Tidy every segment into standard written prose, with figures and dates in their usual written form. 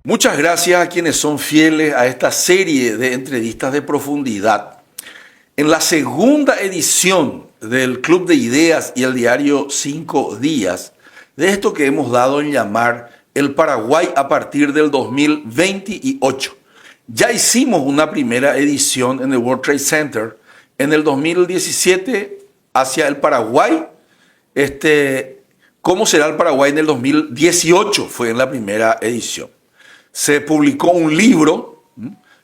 Muchas gracias a quienes son fieles a esta serie de entrevistas de profundidad. En la segunda edición del Club de Ideas y el diario 5 Días, de esto que hemos dado en llamar el Paraguay a partir del 2028. Ya hicimos una primera edición en el World Trade Center en el 2017 hacia el Paraguay. ¿Cómo será el Paraguay en el 2018? Fue en la primera edición. Se publicó un libro,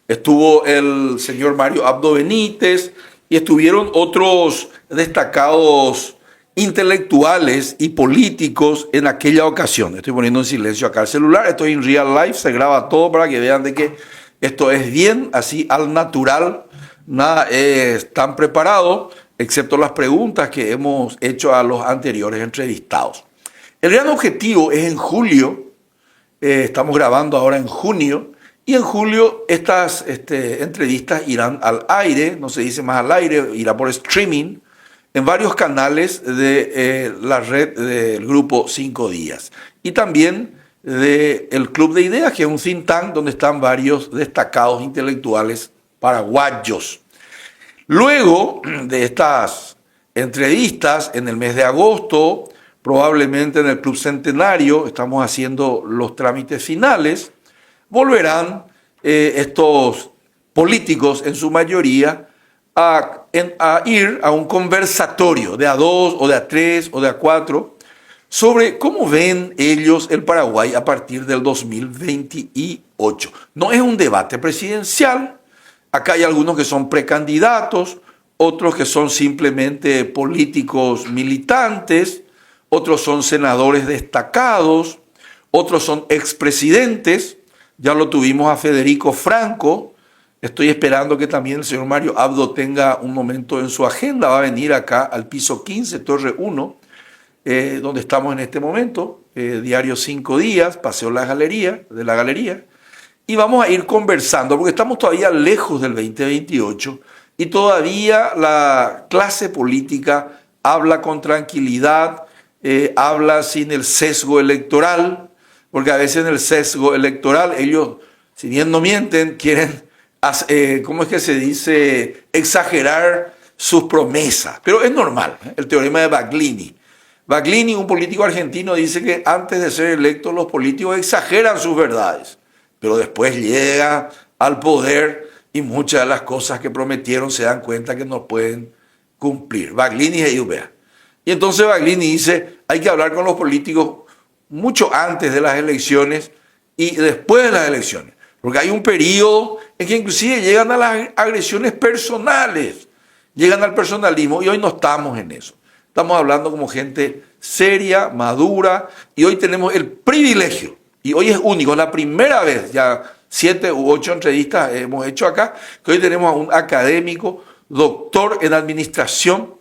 estuvo el señor Mario Abdo Benítez y estuvieron otros destacados intelectuales y políticos en aquella ocasión. Estoy poniendo en silencio acá el celular, esto es en real life, se graba todo para que vean de que esto es bien, así al natural, nada es tan preparado, excepto las preguntas que hemos hecho a los anteriores entrevistados. El gran objetivo es en julio. Estamos grabando ahora en junio y en julio estas entrevistas irán al aire, no se dice más al aire, irá por streaming en varios canales de la red del grupo 5 Días y también del Club de Ideas, que es un think tank donde están varios destacados intelectuales paraguayos. Luego de estas entrevistas, en el mes de agosto, probablemente en el Club Centenario, estamos haciendo los trámites finales, volverán estos políticos en su mayoría a ir a un conversatorio de a dos o de a tres o de a cuatro sobre cómo ven ellos el Paraguay a partir del 2028. No es un debate presidencial, acá hay algunos que son precandidatos, otros que son simplemente políticos militantes, otros son senadores destacados, otros son expresidentes. Ya lo tuvimos a Federico Franco. Estoy esperando que también el señor Mario Abdo tenga un momento en su agenda. Va a venir acá al piso 15, Torre 1, donde estamos en este momento, diario 5 Días, Paseo de la Galería. Y vamos a ir conversando, porque estamos todavía lejos del 2028 y todavía la clase política habla con tranquilidad, habla sin el sesgo electoral, porque a veces en el sesgo electoral ellos, si bien no mienten, quieren, ¿cómo es que se dice?, exagerar sus promesas. Pero es normal, el teorema de Baglini. Baglini, un político argentino, dice que antes de ser electos los políticos exageran sus verdades, pero después llega al poder y muchas de las cosas que prometieron se dan cuenta que no pueden cumplir. Baglini y Eubea. Y entonces Baglini dice, hay que hablar con los políticos mucho antes de las elecciones y después de las elecciones. Porque hay un periodo en que inclusive llegan a las agresiones personales, llegan al personalismo y hoy no estamos en eso. Estamos hablando como gente seria, madura y hoy tenemos el privilegio, y hoy es único, la primera vez, ya 7 u 8 entrevistas hemos hecho acá, que hoy tenemos a un académico, doctor en administración,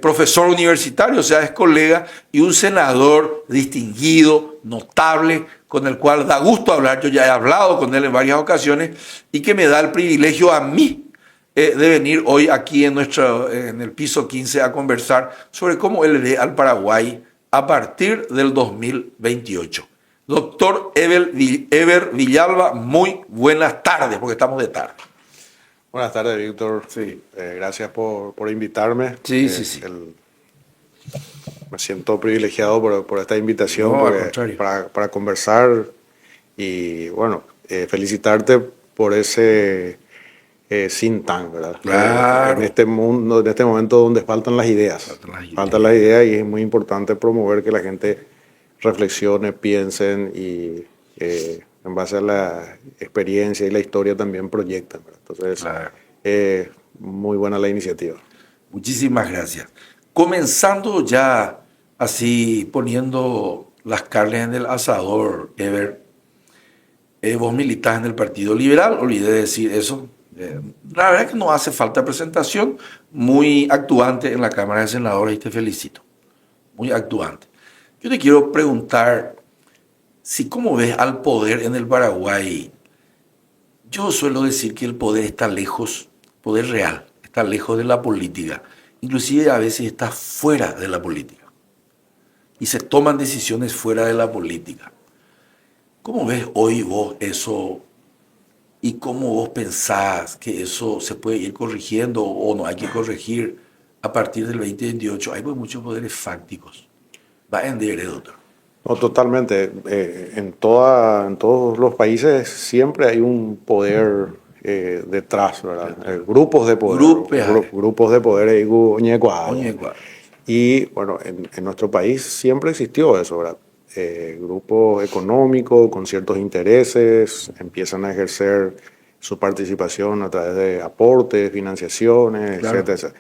profesor universitario, o sea, es colega, y un senador distinguido, notable, con el cual da gusto hablar. Yo ya he hablado con él en varias ocasiones y que me da el privilegio a mí de venir hoy aquí en el piso 15 a conversar sobre cómo él ve al Paraguay a partir del 2028. Doctor Eber Villalba, muy buenas tardes, porque estamos de tarde. Buenas tardes, Víctor. Sí. Gracias por invitarme. Sí, sí. Me siento privilegiado por esta invitación, No, al contrario. para conversar y, bueno, felicitarte por ese think tank, ¿verdad? Claro. En este mundo, en este momento donde faltan las ideas. Faltan las ideas y es muy importante promover que la gente reflexione, piensen y en base a la experiencia y la historia también proyectan, ¿verdad? Entonces, Claro. Muy buena la iniciativa. Muchísimas gracias. Comenzando ya así poniendo las carnes en el asador, Eber, vos militás en el Partido Liberal, olvidé decir eso. La verdad es que no hace falta presentación, muy actuante en la Cámara de Senadores y te felicito. Muy actuante. Yo te quiero preguntar si cómo ves al poder en el Paraguay. Yo suelo decir que el poder está lejos, poder real, está lejos de la política. Inclusive a veces está fuera de la política. Y se toman decisiones fuera de la política. ¿Cómo ves hoy vos eso y cómo vos pensás que eso se puede ir corrigiendo o no hay que corregir a partir del 2028? Hay pues muchos poderes fácticos. Va a entender, doctor. No, totalmente. En todos los países siempre hay un poder detrás, ¿verdad? Grupos de poder. Grupos. Grupos de poder. Oye, cuál. Y bueno, en nuestro país siempre existió eso, ¿verdad? Grupos económicos con ciertos intereses empiezan a ejercer su participación a través de aportes, financiaciones, Claro. etcétera.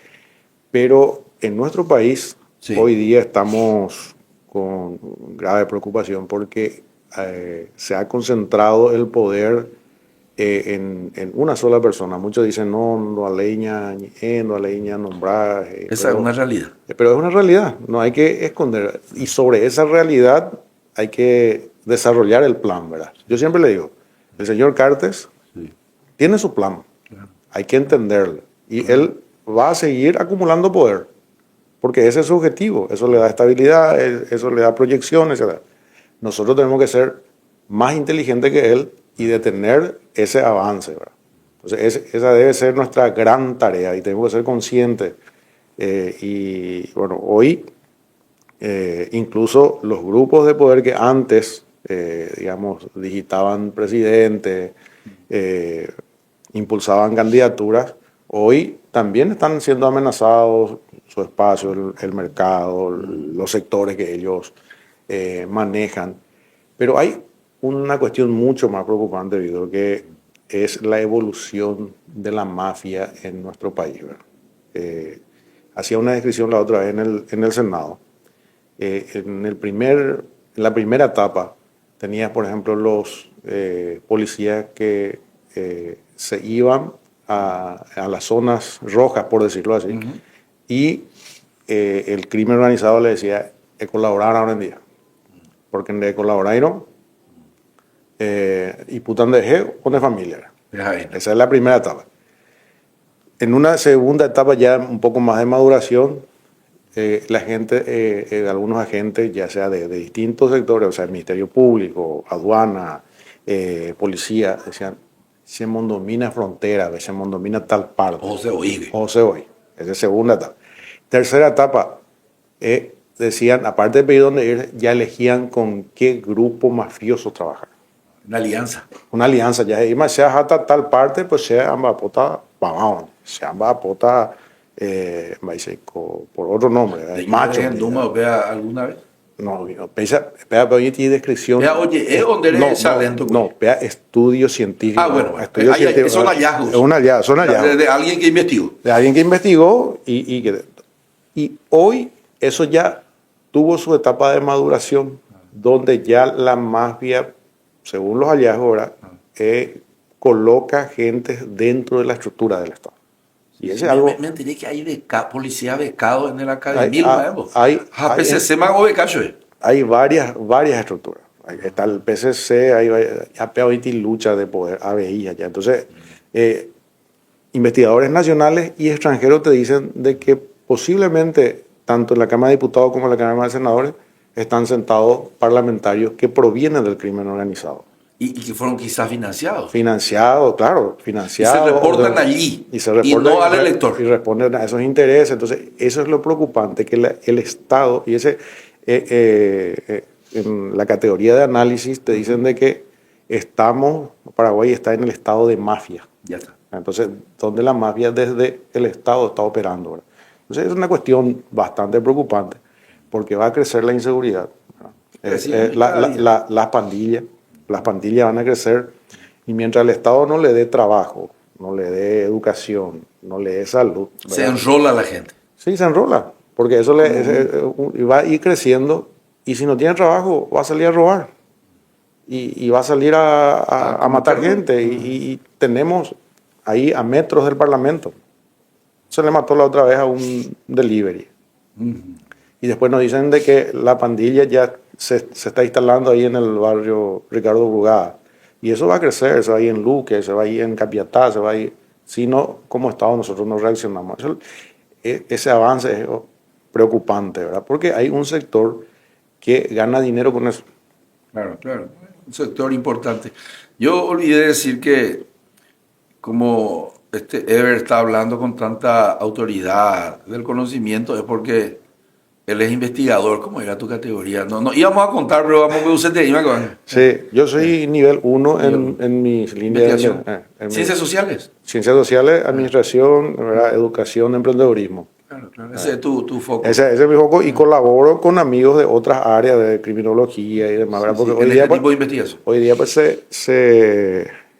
Pero en nuestro país Sí. hoy día estamos con grave preocupación porque se ha concentrado el poder en una sola persona. Muchos dicen, no a leña, no a leña nombrar. Esa es una realidad. Pero es una realidad, no hay que esconder. Y sobre esa realidad hay que desarrollar el plan, ¿verdad? Yo siempre le digo, el señor Cartes Sí. tiene su plan, Claro. hay que entenderlo. Y él va a seguir acumulando poder, porque ese es su objetivo, eso le da estabilidad, eso le da proyección, etc. Nosotros tenemos que ser más inteligentes que él y detener ese avance, ¿verdad? Entonces, esa debe ser nuestra gran tarea y tenemos que ser conscientes. Y bueno, hoy incluso los grupos de poder que antes, digamos, digitaban presidente, impulsaban candidaturas, hoy también están siendo amenazados su espacio, el mercado, los sectores que ellos manejan. Pero hay una cuestión mucho más preocupante, Víctor, que es la evolución de la mafia en nuestro país, ¿verdad? Hacía una descripción la otra vez en el Senado. En la primera etapa tenías, por ejemplo, los policías que se iban a las zonas rojas, por decirlo así, y el crimen organizado le decía, colaborar ahora en día, porque de colaborar y putan de eje o de familia. Esa es la primera etapa. En una segunda etapa ya un poco más de maduración, la gente, algunos agentes, ya sea de distintos sectores, o sea, el Ministerio Público, aduana, policía, decían, se domina frontera, se domina tal parte. O se oiga. Esa es segunda etapa. Tercera etapa, decían, aparte de pedir dónde ir, ya elegían con qué grupo mafioso trabajar. Una alianza. Una alianza, ya y más sea hasta tal parte, pues sea ambas potas, vamos, sea ambas potas, por otro nombre, macho. ¿En Duma vea alguna vez? No, pesa oye tiene descripción. Vea, oye, ¿es donde eres talento? No, vea estudio científico. Ah, bueno, estudio científico. Son hallazgos. Es un hallazgo, son hallazgos. De alguien que investigó. De alguien que investigó y hoy eso ya tuvo su etapa de maduración, donde ya la mafia, según los hallazgos, ahora, coloca gente dentro de la estructura del Estado. Y ese algo. Me enteré que hay policía becado en el academia. Hay varias estructuras. Ahí está el PCC, hay lucha de poder, ABI allá. Entonces, investigadores nacionales y extranjeros te dicen de que posiblemente tanto en la Cámara de Diputados como en la Cámara de Senadores están sentados parlamentarios que provienen del crimen organizado. Y que fueron quizás financiados. Financiados, claro, financiados. Y se reportan allí. Y no al elector. Y responden a esos intereses. Entonces, eso es lo preocupante, que el Estado, y ese en la categoría de análisis te dicen de que Paraguay está en el estado de mafia. Ya está. Entonces, donde la mafia desde el Estado está operando, ¿verdad? Entonces, es una cuestión bastante preocupante, porque va a crecer la inseguridad. Las pandillas van a crecer, y mientras el Estado no le dé trabajo, no le dé educación, no le dé salud, ¿verdad? Se enrola la gente. Sí, se enrola, porque eso va a ir creciendo, y si no tiene trabajo va a salir a robar y va a salir a matar gente, y tenemos ahí a metros del Parlamento. Se le mató la otra vez a un delivery. Y después nos dicen de que la pandilla ya se está instalando ahí en el barrio Ricardo Brugada. Y eso va a crecer, se va a ir en Luque, se va a ir en Capiatá, se va a ir. Si no, como Estado nosotros no reaccionamos. Ese avance es preocupante, ¿verdad? Porque hay un sector que gana dinero con eso. Claro, claro. un sector importante. Yo olvidé decir que como Ever está hablando con tanta autoridad del conocimiento es porque él es investigador. ¿Cómo era tu categoría? No íbamos a contar, pero vamos a usted te iba con Sí, yo soy nivel 1 en mis líneas investigación. en Ciencias sociales. ciencias sociales, administración, ¿verdad? Educación, emprendedurismo. Claro, claro. Ese es tu foco. Ese es mi foco y colaboro con amigos de otras áreas de criminología y demás, ¿verdad? Sí, Porque en este tipo de investigación. hoy día pues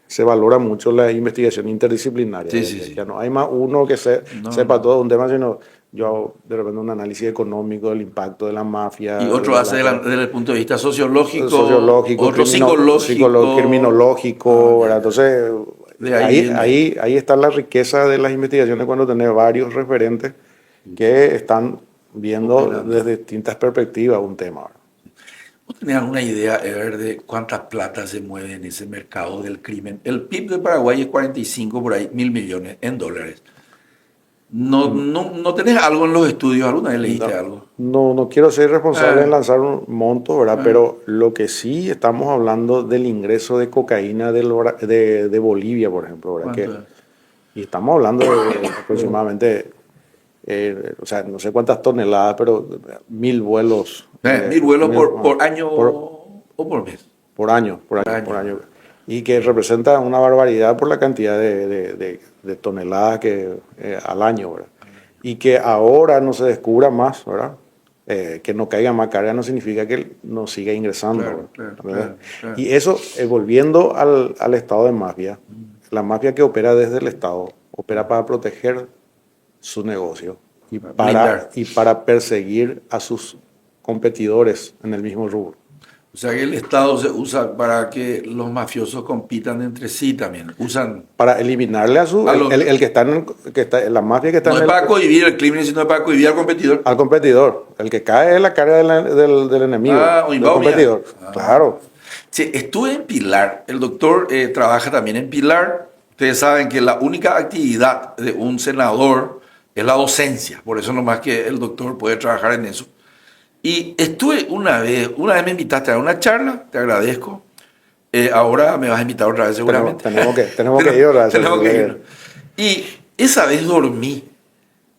se valora mucho la investigación interdisciplinaria. Sí, sí, sí. Ya no hay más uno que sepa todo un tema, sino yo hago de repente un análisis económico del impacto de la mafia. Y otro hace desde el punto de vista sociológico, otro psicológico, criminológico, ¿verdad? Entonces, De ahí ahí está la riqueza de las investigaciones cuando tenés varios referentes que están viendo desde distintas perspectivas un tema, ¿verdad? ¿Vos tenés alguna idea, Ever, de cuántas plata se mueve en ese mercado del crimen? El PIB de Paraguay es 45 por ahí, $1.000 millones. ¿No tenés algo en los estudios? ¿Alguna vez leíste algo? No quiero ser responsable en lanzar un monto, ¿verdad? Pero lo que sí estamos hablando del ingreso de cocaína de Bolivia, por ejemplo, ¿verdad? Y estamos hablando de aproximadamente, o sea, no sé cuántas toneladas, pero 1.000 vuelos. 1.000 vuelos por año o por mes. Por año. Y que representa una barbaridad por la cantidad de toneladas al año, ¿verdad? Y que ahora no se descubra más, ¿verdad? Que no caiga más carga no significa que no siga ingresando. Claro. Y eso, volviendo al estado de mafia, la mafia que opera desde el Estado, opera para proteger su negocio y para perseguir a sus competidores en el mismo rubro. O sea que el Estado se usa para que los mafiosos compitan entre sí también. Usan para eliminarle el que está la mafia que está no en es para cohibir el crimen, sino para cohibir al competidor. Al competidor. El que cae es la carga del enemigo, del competidor. Claro. Sí, estuve en Pilar. El doctor trabaja también en Pilar. Ustedes saben que la única actividad de un senador es la docencia. Por eso nomás que el doctor puede trabajar en eso. Y estuve una vez me invitaste a una charla, te agradezco. Ahora me vas a invitar otra vez seguramente. Tenemos que ir otra vez. Tenemos que ir. Y esa vez dormí,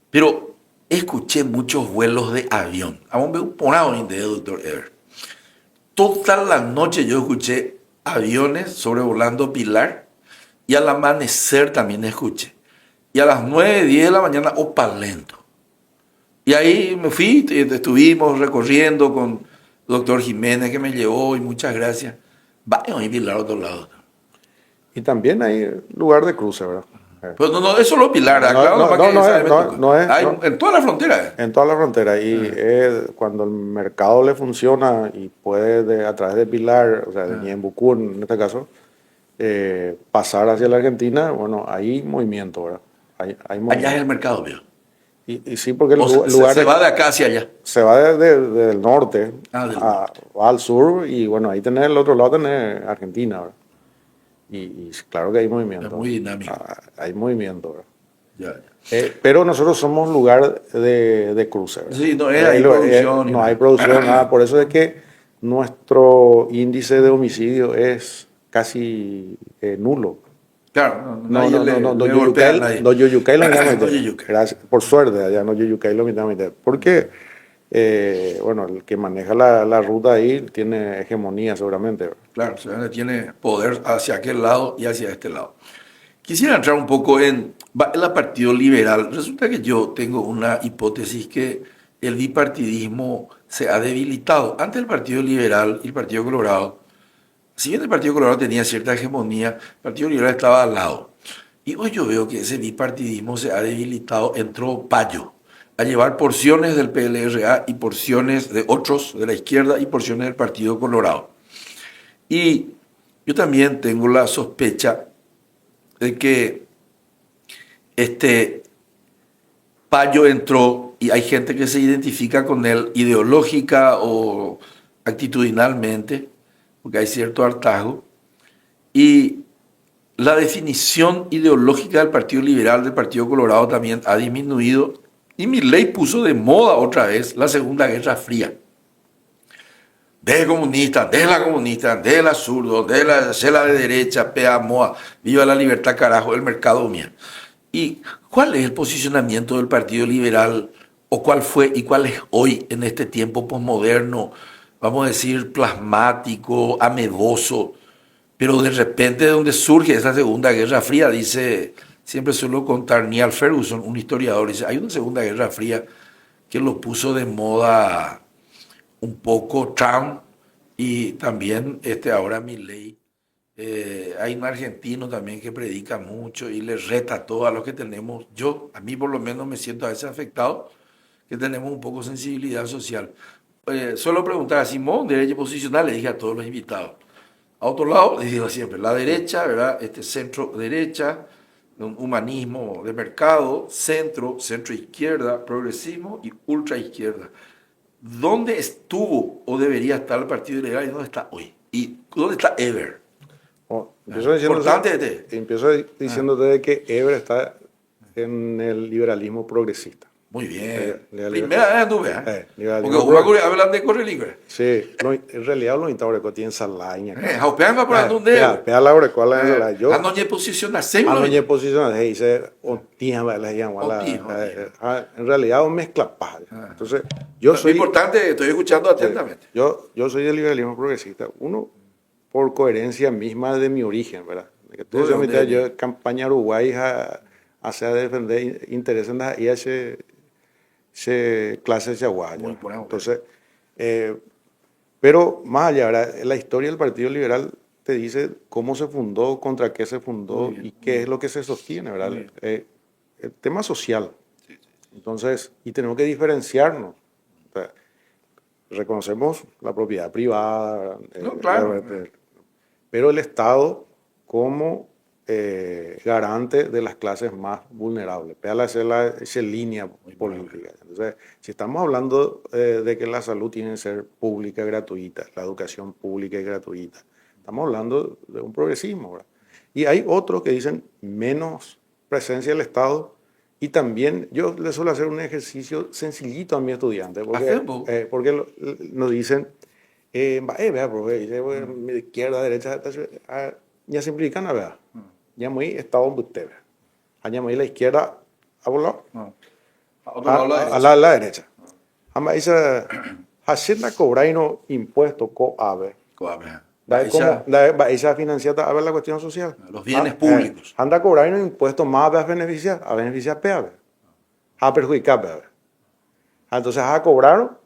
pero escuché muchos vuelos de avión. Aún veo un ponado de doctor Ever. Toda la noche yo escuché aviones sobrevolando Pilar y al amanecer también escuché. Y a las 9, 10 de la mañana, Opalento. Y ahí me fui, estuvimos recorriendo con el doctor Jiménez que me llevó y muchas gracias. Vaya a Pilar a otro lado. Y también hay lugar de cruce, ¿verdad? Pero no es solo Pilar, en toda la frontera. En toda la frontera. Y cuando el mercado le funciona y puede a través de Pilar, o sea, de Ñembucú en este caso, pasar hacia la Argentina, bueno, hay movimiento, ¿verdad? Hay movimiento. Allá es el mercado, viejo. Y sí, porque el lugar se va de acá hacia allá. Se va desde el norte va al sur y bueno, ahí tenés el otro lado, tenés Argentina, ¿verdad? Y claro que hay movimiento. Es muy dinámico. Hay movimiento, ¿verdad? Pero nosotros somos lugar de cruce, ¿verdad? Sí, no hay producción. No hay producción, nada. Por eso es que nuestro índice de homicidio es casi nulo. Claro, no Yoyucay lo mitad. Gracias, por suerte, allá no Yoyucay lo mitad. Porque, bueno, el que maneja la ruta ahí tiene hegemonía seguramente. Claro, tiene poder hacia aquel lado y hacia este lado. Quisiera entrar un poco en el Partido Liberal. Resulta que yo tengo una hipótesis que el bipartidismo se ha debilitado. Antes el Partido Liberal y el Partido Colorado, si bien el Partido Colorado tenía cierta hegemonía, el Partido Liberal estaba al lado. Y hoy yo veo que ese bipartidismo se ha debilitado. Entró Payo a llevar porciones del PLRA y porciones de otros de la izquierda y porciones del Partido Colorado. Y yo también tengo la sospecha de que Payo entró y hay gente que se identifica con él ideológica o actitudinalmente, porque hay cierto hartazgo, y la definición ideológica del Partido Liberal, del Partido Colorado también ha disminuido, y Milei puso de moda otra vez la Segunda Guerra Fría. de comunista, de la comunista, de la zurdo, de la de derecha, pea, moa, viva la libertad, carajo, el mercado mío. ¿Y cuál es el posicionamiento del Partido Liberal, o cuál fue y cuál es hoy en este tiempo posmoderno, vamos a decir, plasmático, amedoso, pero de repente de donde surge esa Segunda Guerra Fría, dice, siempre suelo contar Neil Ferguson, un historiador, dice, hay una Segunda Guerra Fría que lo puso de moda un poco Trump y también ahora Milei. Hay un argentino también que predica mucho y le reta a todos los que tenemos. A mí por lo menos me siento a veces afectado, que tenemos un poco de sensibilidad social. Suelo preguntar a Simón, derecha posicional, le dije a todos los invitados. A otro lado, les digo siempre, la derecha, ¿verdad? Centro derecha, un humanismo de mercado, centro izquierda, progresismo y ultra izquierda. ¿Dónde estuvo o debería estar el Partido Liberal y dónde está hoy? ¿Y dónde está Eber? Empiezo diciéndote de que Eber está en el liberalismo progresista. Muy bien. Primera vez anduve, porque hablan de corre libre. Sí, en realidad los intaurecos tienen salaña. Haupean va por andar un dedo. Pea la hora cuál es la yo. Anoñe posicionarse. Anoñe posicionarse, dice, en realidad un mezcla paja. Entonces, yo soy... Es importante, estoy escuchando atentamente. Yo soy del liberalismo progresista. Uno, por coherencia misma de mi origen, ¿verdad? Yo campaña Uruguay hacia defender intereses en la clase chaguaya. Entonces, pero más allá, ¿verdad? La historia del Partido Liberal te dice cómo se fundó, contra qué se fundó y qué es lo que se sostiene, ¿verdad? El tema social. Sí. Entonces, y tenemos que diferenciarnos. O sea, reconocemos la propiedad privada, claro. Pero el Estado como garante de las clases más vulnerables. Péala esa línea política. Entonces, si estamos hablando de que la salud tiene que ser pública y gratuita, la educación pública y gratuita, estamos hablando de un progresismo, ¿verdad? Y hay otros que dicen menos presencia del Estado, y también yo les suelo hacer un ejercicio sencillito a mis estudiantes, porque nos dicen, vea, profe, de izquierda, derecha, ya simplifican, ¿verdad? Ya muy Estado donde usted ve. Allá muy la izquierda a volado. A la derecha. Ama dice, Hacienda cobra y no impuesto coave. Esa financiada a ver la cuestión social. Los bienes públicos. Anda cobrar y no impuesto más a beneficiar peave. A perjudicar peave. Entonces a cobrar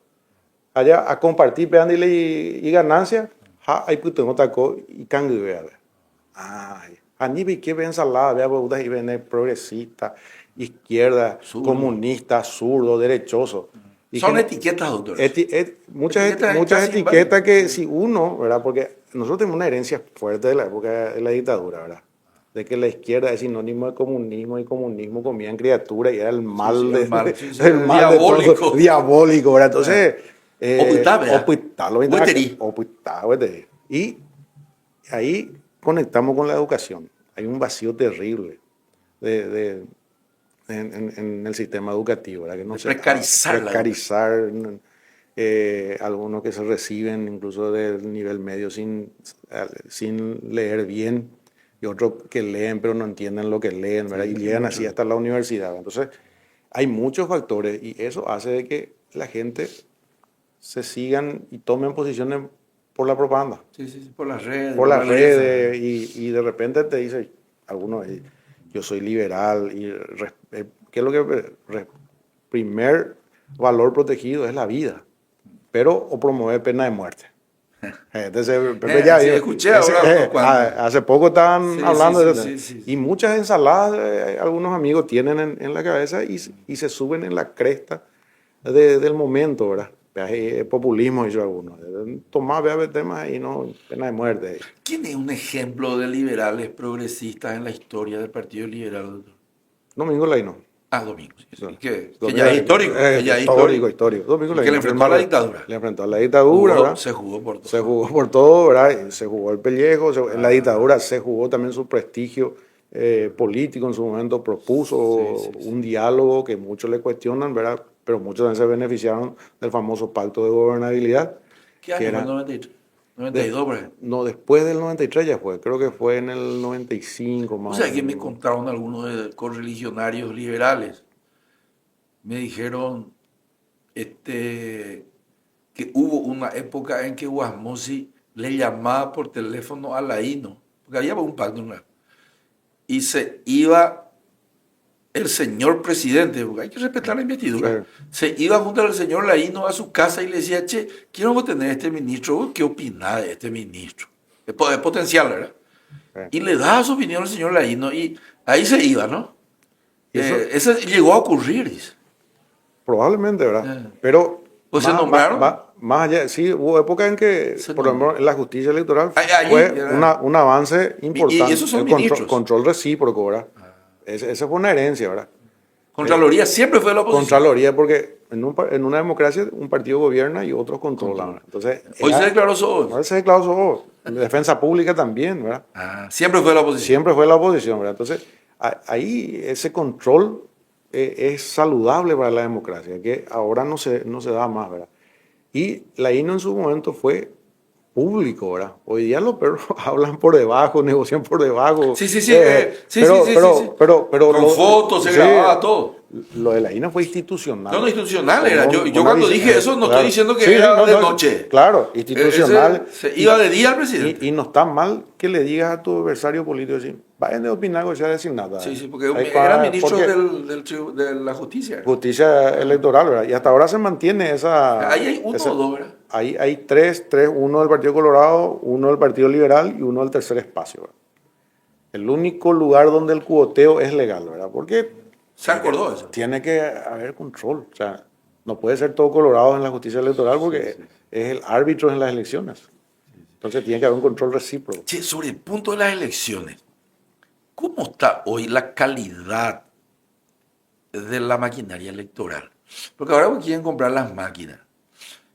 allá a compartir peando y ganancias, hay que tener taco y cambio peave. Ay. A nivel que ven ensalada, vea, porque y ven progresista, izquierda, comunista, zurdo, derechoso. Son etiquetas, doctor. Muchas etiquetas que si uno, ¿verdad? Porque nosotros tenemos una herencia fuerte de la época de la dictadura, ¿verdad? De que la izquierda es sinónimo de comunismo y comunismo comían criaturas y era el mal, el mal diabólico. Diabólico, ¿verdad? Entonces, y ahí conectamos con la educación. Hay un vacío terrible en el sistema educativo, ¿verdad? Que no precarizar algunos que se reciben incluso del nivel medio sin leer bien, y otros que leen pero no entienden lo que leen, ¿verdad? Y llegan así hasta la universidad. Entonces, hay muchos factores y eso hace de que la gente se sigan y tomen posiciones por la propaganda. Sí, por las redes. Por las redes y de repente te dice, algunos, yo soy liberal, y ¿qué es lo que primer valor protegido es la vida, pero o promover pena de muerte? Entonces, escuché ahora hace poco estaban hablando de eso. Y muchas ensaladas algunos amigos tienen en la cabeza y se suben en la cresta del momento, ¿verdad? Populismo, hizo algunos. Tomar temas y no pena de muerte. ¿Quién es un ejemplo de liberales progresistas en la historia del Partido Liberal? Domingo Leino. Domingo. Que ya es histórico. Histórico. Domingo Leino. Que le enfrentó a la dictadura. Le enfrentó a la dictadura. Se jugó por todo. Se jugó por todo, ¿verdad? Se jugó el pellejo. En la dictadura se jugó también su prestigio político. En su momento propuso un diálogo que muchos le cuestionan, ¿verdad? Pero muchos también se beneficiaron del famoso pacto de gobernabilidad. ¿Qué año fue el 93? 92, por ejemplo. No, después del 93 ya fue, creo que fue en el 95 más O o sea, que me menos. contaron algunos correligionarios liberales. Me dijeron que hubo una época en que Guasmosi le llamaba por teléfono a Laíno, porque había un pacto nuevo, y se iba el señor presidente, porque hay que respetar la investidura, Sí. se iba junto al señor Laíno a su casa y le decía, che, quiero tener este ministro, ¿qué opinás de este ministro? Es potencial, ¿verdad? Sí. Y le daba su opinión al señor Laíno y ahí se iba, ¿no? Y eso Eso llegó a ocurrir, dice. probablemente, ¿verdad? Eh. Pero Pues se nombraron. más allá, sí, hubo épocas en que, Se por lo nombraron. menos en la justicia electoral, Allí, fue ¿verdad? un avance importante. Y esos son el ministros. control recíproco, ¿verdad? Esa fue una herencia, ¿verdad? Contraloría siempre fue la oposición. Contraloría, porque en una democracia un partido gobierna y otros controlan. ¿Verdad? Entonces, Hoy se declaró Sobo. ahora se declaró Sobo. Defensa pública también, ¿verdad? Siempre fue la oposición. Siempre fue la oposición, ¿verdad? Entonces, ahí ese control es saludable para la democracia, que ahora no se da más, ¿verdad? Y la INO en su momento fue público, ¿verdad? Hoy día los perros hablan por debajo, negocian por debajo. Sí. Pero Con fotos, se grababa todo. Lo de la INO fue institucional. No, institucional era. Con Yo cuando dije eso no estoy diciendo que era de noche. Claro, institucional. Se iba de día al presidente. Y no está mal que le digas a tu adversario político, decir, vayan de opinar o sea decir nada. Sí, porque era ministro de la justicia. Justicia electoral, ¿verdad? Y hasta ahora se mantiene esa... Ahí hay uno o dos, ¿verdad? Ahí hay tres, uno del Partido Colorado, uno del Partido Liberal y uno del Tercer Espacio, ¿verdad? El único lugar donde el cuoteo es legal, ¿verdad? Porque se acordó eso. Tiene que haber control. O sea, no puede ser todo Colorado en la justicia electoral porque es el árbitro en las elecciones. Entonces tiene que haber un control recíproco. Che, sobre el punto de las elecciones, ¿cómo está hoy la calidad de la maquinaria electoral? Porque ahora quieren comprar las máquinas.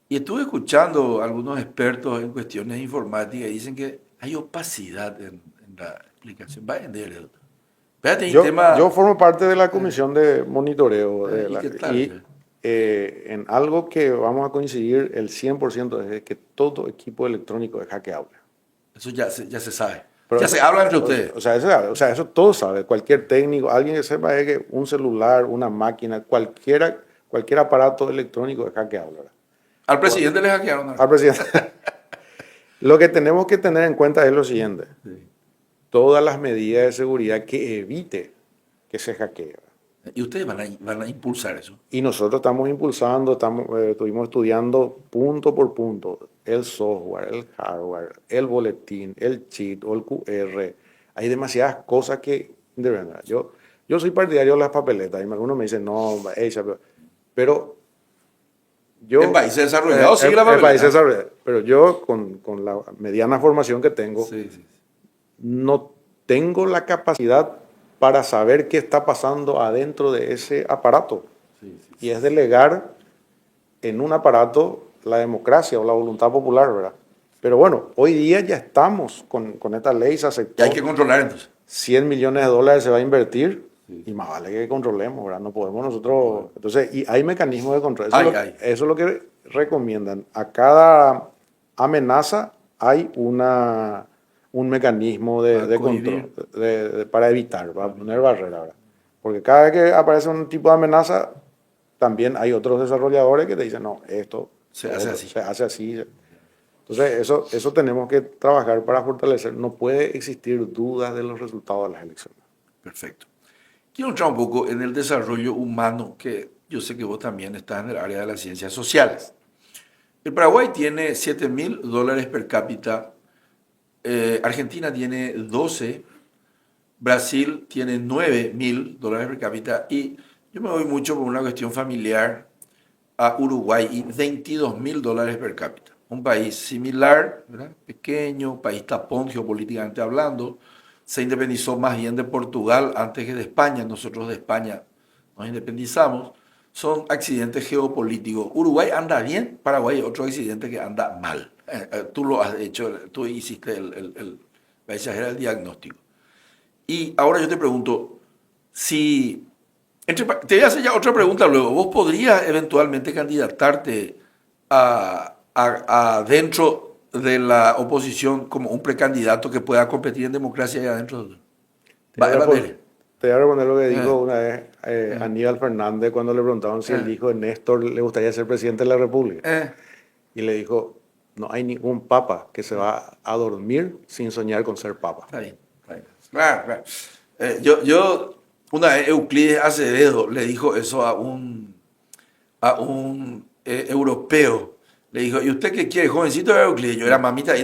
Y estuve escuchando a algunos expertos en cuestiones informáticas y dicen que hay opacidad en la explicación. Va a vender. Yo formo parte de la comisión de monitoreo ¿Y en algo que vamos a coincidir el 100% es que todo equipo electrónico es hackeable. Eso ya se sabe. Pero ya se habla entre ustedes. O sea, eso todo sabe. Cualquier técnico, alguien que sepa es que un celular, una máquina, cualquier aparato electrónico es hackeable. ¿Verdad? Al presidente le hackearon. Al presidente. Lo que tenemos que tener en cuenta es lo siguiente. Sí. Todas las medidas de seguridad que evite que se hackee. ¿Y ustedes van a impulsar eso? Y nosotros estamos impulsando, estuvimos estudiando punto por punto el software, el hardware, el boletín, el cheat o el QR. Hay demasiadas cosas que, de verdad, yo soy partidario de las papeletas y algunos me dicen, no, pero yo... En países desarrollados sigue la papeleta. En países desarrollados, pero yo con la mediana formación que tengo, no tengo la capacidad para saber qué está pasando adentro de ese aparato. Y es delegar en un aparato la democracia o la voluntad popular, ¿verdad? Pero bueno, hoy día ya estamos con esta ley, se aceptó. Y hay que controlar entonces. $100 millones se va a invertir y más vale que controlemos, ¿verdad? No podemos nosotros... Entonces, y hay mecanismos de control. Eso es lo que recomiendan. A cada amenaza hay un mecanismo de control para evitar, para poner barrera, ¿verdad? Porque cada vez que aparece un tipo de amenaza, también hay otros desarrolladores que te dicen, no, esto se hace así. Entonces, eso tenemos que trabajar para fortalecer. No puede existir dudas de los resultados de las elecciones. Perfecto. Quiero entrar un poco en el desarrollo humano, que yo sé que vos también estás en el área de las ciencias sociales. El Paraguay tiene $7.000 per cápita. Argentina tiene 12, Brasil tiene $9.000 per cápita y yo me voy mucho por una cuestión familiar a Uruguay y $22.000 per cápita. Un país similar, ¿verdad? Pequeño, país tapón geopolíticamente hablando, se independizó más bien de Portugal antes que de España, nosotros de España nos independizamos, son accidentes geopolíticos. Uruguay anda bien, Paraguay es otro accidente que anda mal. Tú lo has hecho, tú hiciste el diagnóstico. Y ahora yo te pregunto, te voy a hacer ya otra pregunta luego. ¿Vos podrías eventualmente candidatarte a dentro de la oposición como un precandidato que pueda competir en democracia allá adentro? Te voy a responder lo que dijo una vez Aníbal Fernández cuando le preguntaron si el hijo de Néstor le gustaría ser presidente de la República. Y le dijo, no hay ningún papa que se va a dormir sin soñar con ser papa. Está bien, está bien. Claro, claro. Yo una vez Euclides Acevedo le dijo eso a un europeo. Le dijo, ¿y usted qué quiere? Jovencito era Euclides, yo era mamita.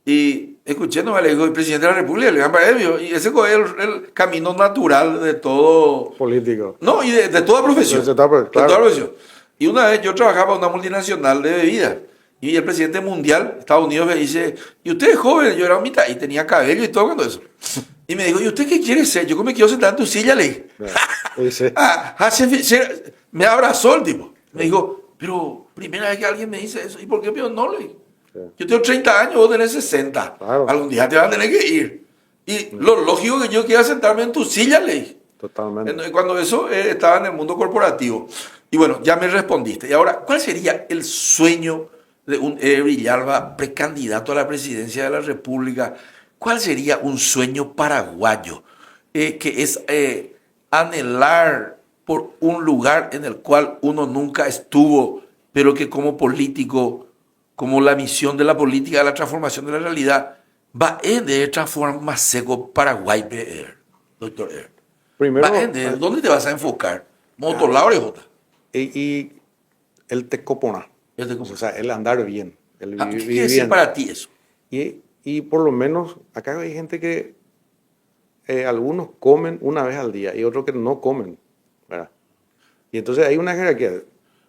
Y escuchando, le dijo, el presidente de la República le dan premio. Y ese es el camino natural de todo. Político. No, y de toda profesión. De toda profesión. Y una vez yo trabajaba en una multinacional de bebidas. Y el presidente mundial de Estados Unidos me dice, ¿y usted es joven? Yo era mitad y tenía cabello y todo cuando eso. Y me dijo, ¿y usted qué quiere ser? Yo me quiero sentar en tu silla, le dije. Me abrazó el tipo. Me dijo, pero primera vez que alguien me dice eso. ¿Y por qué no? Le dije. Yo tengo 30 años, vos tenés 60. Claro. Algún día te van a tener que ir. Y lo lógico que yo quiera sentarme en tu silla, le dije. Totalmente. Cuando eso estaba en el mundo corporativo. Y bueno, ya me respondiste. Y ahora, ¿cuál sería el sueño de un Villalba precandidato a la presidencia de la República? ¿Cuál sería un sueño paraguayo? Que es anhelar por un lugar en el cual uno nunca estuvo, pero que como político, como la misión de la política, de la transformación de la realidad, va de transformar seco Paraguay, doctor Er. Primero, ¿dónde te vas a enfocar? ¿Motolá o orejota? Y el tecopona. O sea, el andar bien. El vivir ¿Qué es para ti eso? Y por lo menos, acá hay gente que algunos comen una vez al día y otros que no comen, ¿verdad? Y entonces hay una jerarquía.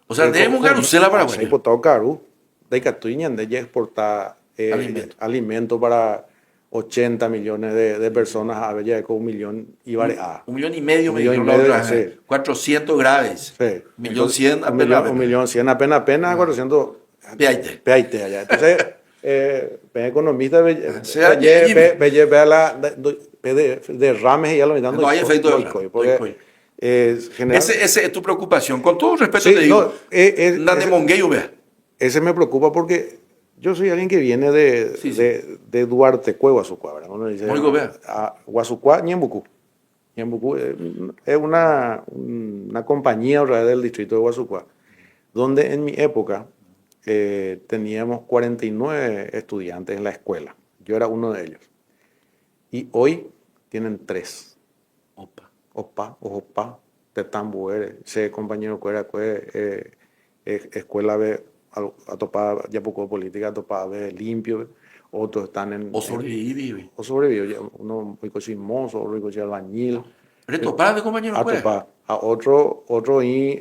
O sea, tenemos carusela para bueno. Exportado caro, de Catuña, de ya exportar alimento para 80 millones de personas a Bella con 1 millón y varias. 1,5 millones, me dijeron medio, la otra vez. Sí. 400 graves. Sí. 1.100.000 apenas. 1.100.000 apenas 400. Peaite allá. Entonces, economista, ve derrames y ya lo mirando. No hay efecto de Esa es tu preocupación. Con todo respeto te digo. Ese me preocupa porque yo soy alguien que viene de Duarte, Guasucuá, ¿verdad? Uno dice, Guasucuá, Ñembucú. Ñembucú es una compañía del distrito de Guasucuá, donde en mi época teníamos 49 estudiantes en la escuela. Yo era uno de ellos. Y hoy tienen 3. Opa, Tetambuere, ese compañero que escuela de atopada ya poco política, atopada de limpio, otros están en... O sobrevive, uno muy chismoso, otro muy albañil. ¿Pero topada de compañero atopada? A otro y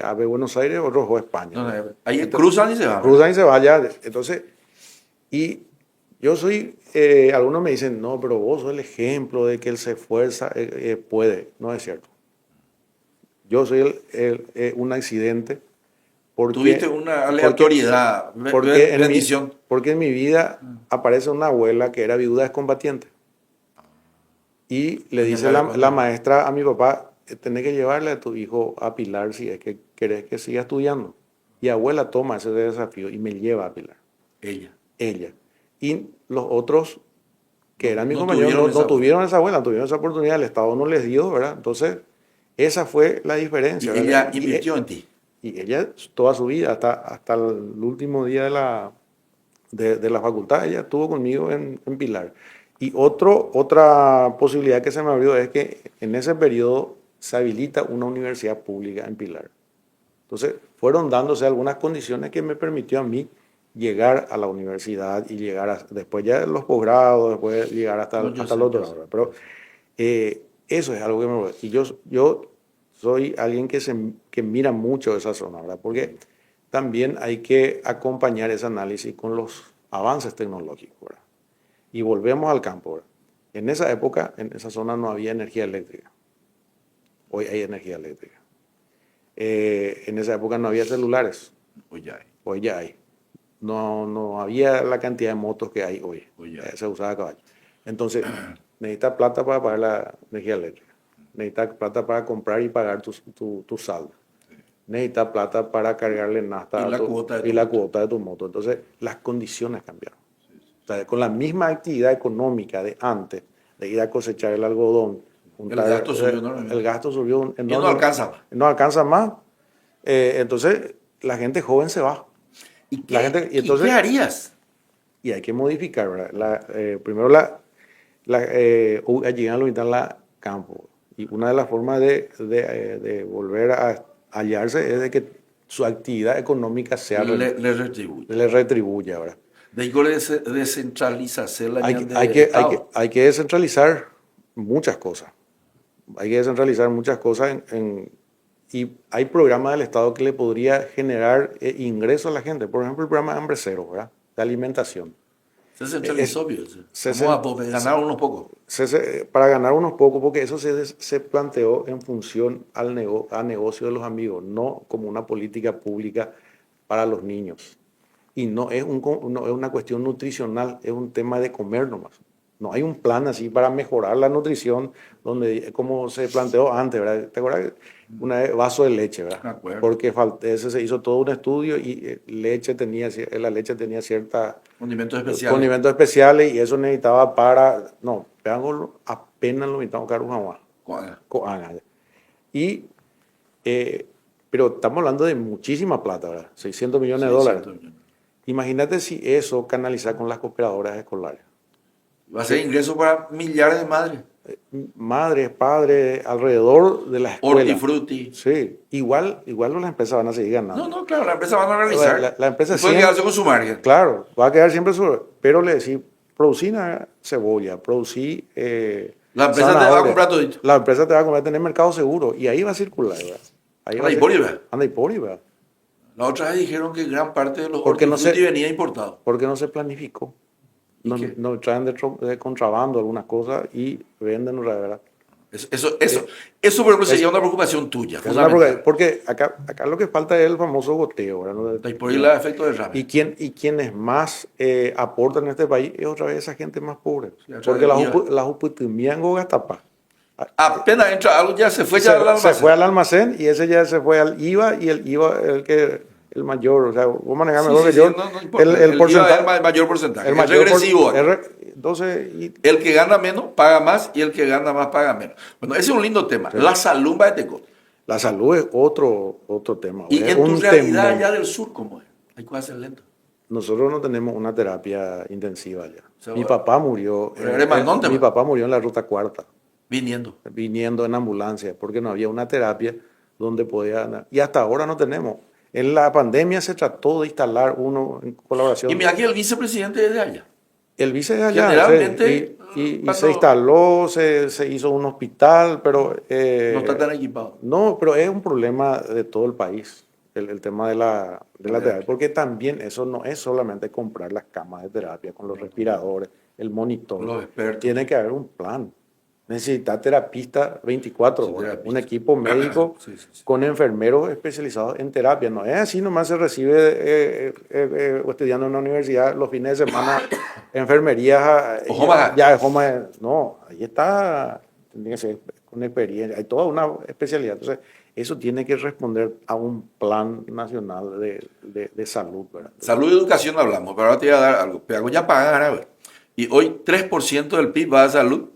a Buenos Aires, otro fue a España. No, ahí cruzan y se van. Cruzan y se van ya. Entonces, y yo soy, algunos me dicen, no, pero vos sos el ejemplo de que él se esfuerza, puede. No es cierto. Yo soy un accidente. Tuviste una aleatoriedad, porque en mi vida aparece una abuela que era viuda excombatiente. Y le dice la maestra a mi papá, tenés que llevarle a tu hijo a Pilar si es que querés que siga estudiando. Y abuela toma ese desafío y me lleva a Pilar. Ella. Y los otros que eran mis compañeros no tuvieron esa abuela, no tuvieron esa oportunidad, el Estado no les dio, ¿verdad? Entonces, esa fue la diferencia. Y ella invirtió en ti. Y ella toda su vida, hasta el último día de la facultad, ella estuvo conmigo en Pilar. Y otra posibilidad que se me abrió es que en ese periodo se habilita una universidad pública en Pilar. Entonces, fueron dándose algunas condiciones que me permitió a mí llegar a la universidad y llegar después ya los posgrados, después llegar hasta el doctorado. Pero eso es algo que me... Y yo soy alguien que mira mucho esa zona, ¿verdad? Porque también hay que acompañar ese análisis con los avances tecnológicos, ¿verdad? Y volvemos al campo, ¿verdad? En esa época, en esa zona no había energía eléctrica. Hoy hay energía eléctrica. En esa época no había celulares. Hoy ya hay. No había la cantidad de motos que hay hoy. Se usaba caballo. Entonces, necesitas plata para pagar la energía eléctrica. Necesitas plata para comprar y pagar tu saldo. necesitas plata para cargarle nafta Y la cuota de y tu la moto. cuota de tu moto. Entonces, las condiciones cambiaron. O sea, con la misma actividad económica de antes, de ir a cosechar el algodón, juntar, gasto subió enormemente. el gasto subió Y no alcanza más. no alcanza más. Entonces, la gente joven se va. ¿Y La qué, gente, y y entonces, qué harías? y hay que modificar, ¿verdad? Primero, allí en la campo. Y una de las formas de volver a hallarse es de que su actividad económica sea Le retribuye. le retribuya, ¿verdad? De ahí que descentralización la Hay que descentralizar muchas cosas. Hay que descentralizar muchas cosas y hay programas del Estado que le podría generar ingresos a la gente. Por ejemplo, el programa Hambre Cero, ¿verdad? De alimentación. Se centralizó, Se- vamos a ganar unos pocos. para ganar unos pocos, porque eso se planteó en función a negocio de los amigos, no como una política pública para los niños. Y no es una cuestión nutricional, es un tema de comer nomás. No hay un plan así para mejorar la nutrición, donde, como se planteó antes, ¿verdad? ¿Te acuerdas? Una vez, vaso de leche, ¿verdad? Me acuerdo. Porque ese se hizo todo un estudio y la leche tenía cierta Condimentos especiales. condimentos especiales y eso necesitaba para, no, apenas lo necesitamos carujamá, coanga. Y, pero estamos hablando de muchísima plata, ¿verdad? 600 millones de dólares. Imagínate si eso canalizar con las cooperadoras escolares. Va a ser ingreso para millares de madres. Madres, padres, alrededor de la escuela. Hortifruti. Sí, igual las empresas van a seguir ganando. No, claro, la empresa van a organizar. La empresa puede siempre, quedarse con su margen. Claro, va a quedar siempre pero le decís, producir cebolla, producir La empresa te va a comprar todito. La empresa te va a comprar, tener mercado seguro y ahí va a circular, ¿verdad? Anda y pori, ¿verdad? Anda y pori, ¿verdad? La otra vez dijeron que gran parte de los Porque hortifruti venía importado. Porque no se planificó. No traen de contrabando algunas cosas y venden, ¿verdad? Eso por ejemplo, sería una preocupación tuya. Porque acá lo que falta es el famoso goteo, ¿verdad? Y por ahí el efecto de rama. Y quienes más aportan en este país es otra vez esa gente más pobre. Sí, porque las uputimías en Gogastapá. Apenas entra algo, ya se fue al almacén. Se fue al almacén y ese ya se fue al IVA y el IVA el mayor, o sea, vos manejás mejor que yo. El porcentaje, IVA es el mayor porcentaje. Es regresivo. Entonces, el que gana menos paga más y el que gana más paga menos. Bueno, ese es un lindo tema. Sí. La salud va de Teco. La salud es otro tema. Y en tu realidad allá del sur, ¿cómo es? Hay que hacer lento. Nosotros no tenemos una terapia intensiva allá. Mi papá murió. Mi papá murió en la ruta cuarta. Viniendo en ambulancia, porque no había una terapia donde podía. Y hasta ahora no tenemos. En la pandemia se trató de instalar uno en colaboración. Y mira que el vicepresidente es de allá. El vice de allá. Generalmente. Y se instaló, se hizo un hospital, pero. No está tan equipado. No, pero es un problema de todo el país, el tema de la terapia. Porque también eso no es solamente comprar las camas de terapia con los respiradores, el monitor. Los expertos. Tiene que haber un plan. Necesita terapista 24 horas, un equipo médico con enfermeros especializados en terapia. No es así, nomás se recibe estudiando en una universidad los fines de semana, enfermería. No, ahí está, tiene que ser con experiencia, hay toda una especialidad. Entonces, eso tiene que responder a un plan nacional de salud, ¿verdad? Salud y educación hablamos, pero ahora te voy a dar algo. Pero ya pagan, a ver. Y hoy 3% del PIB va a salud.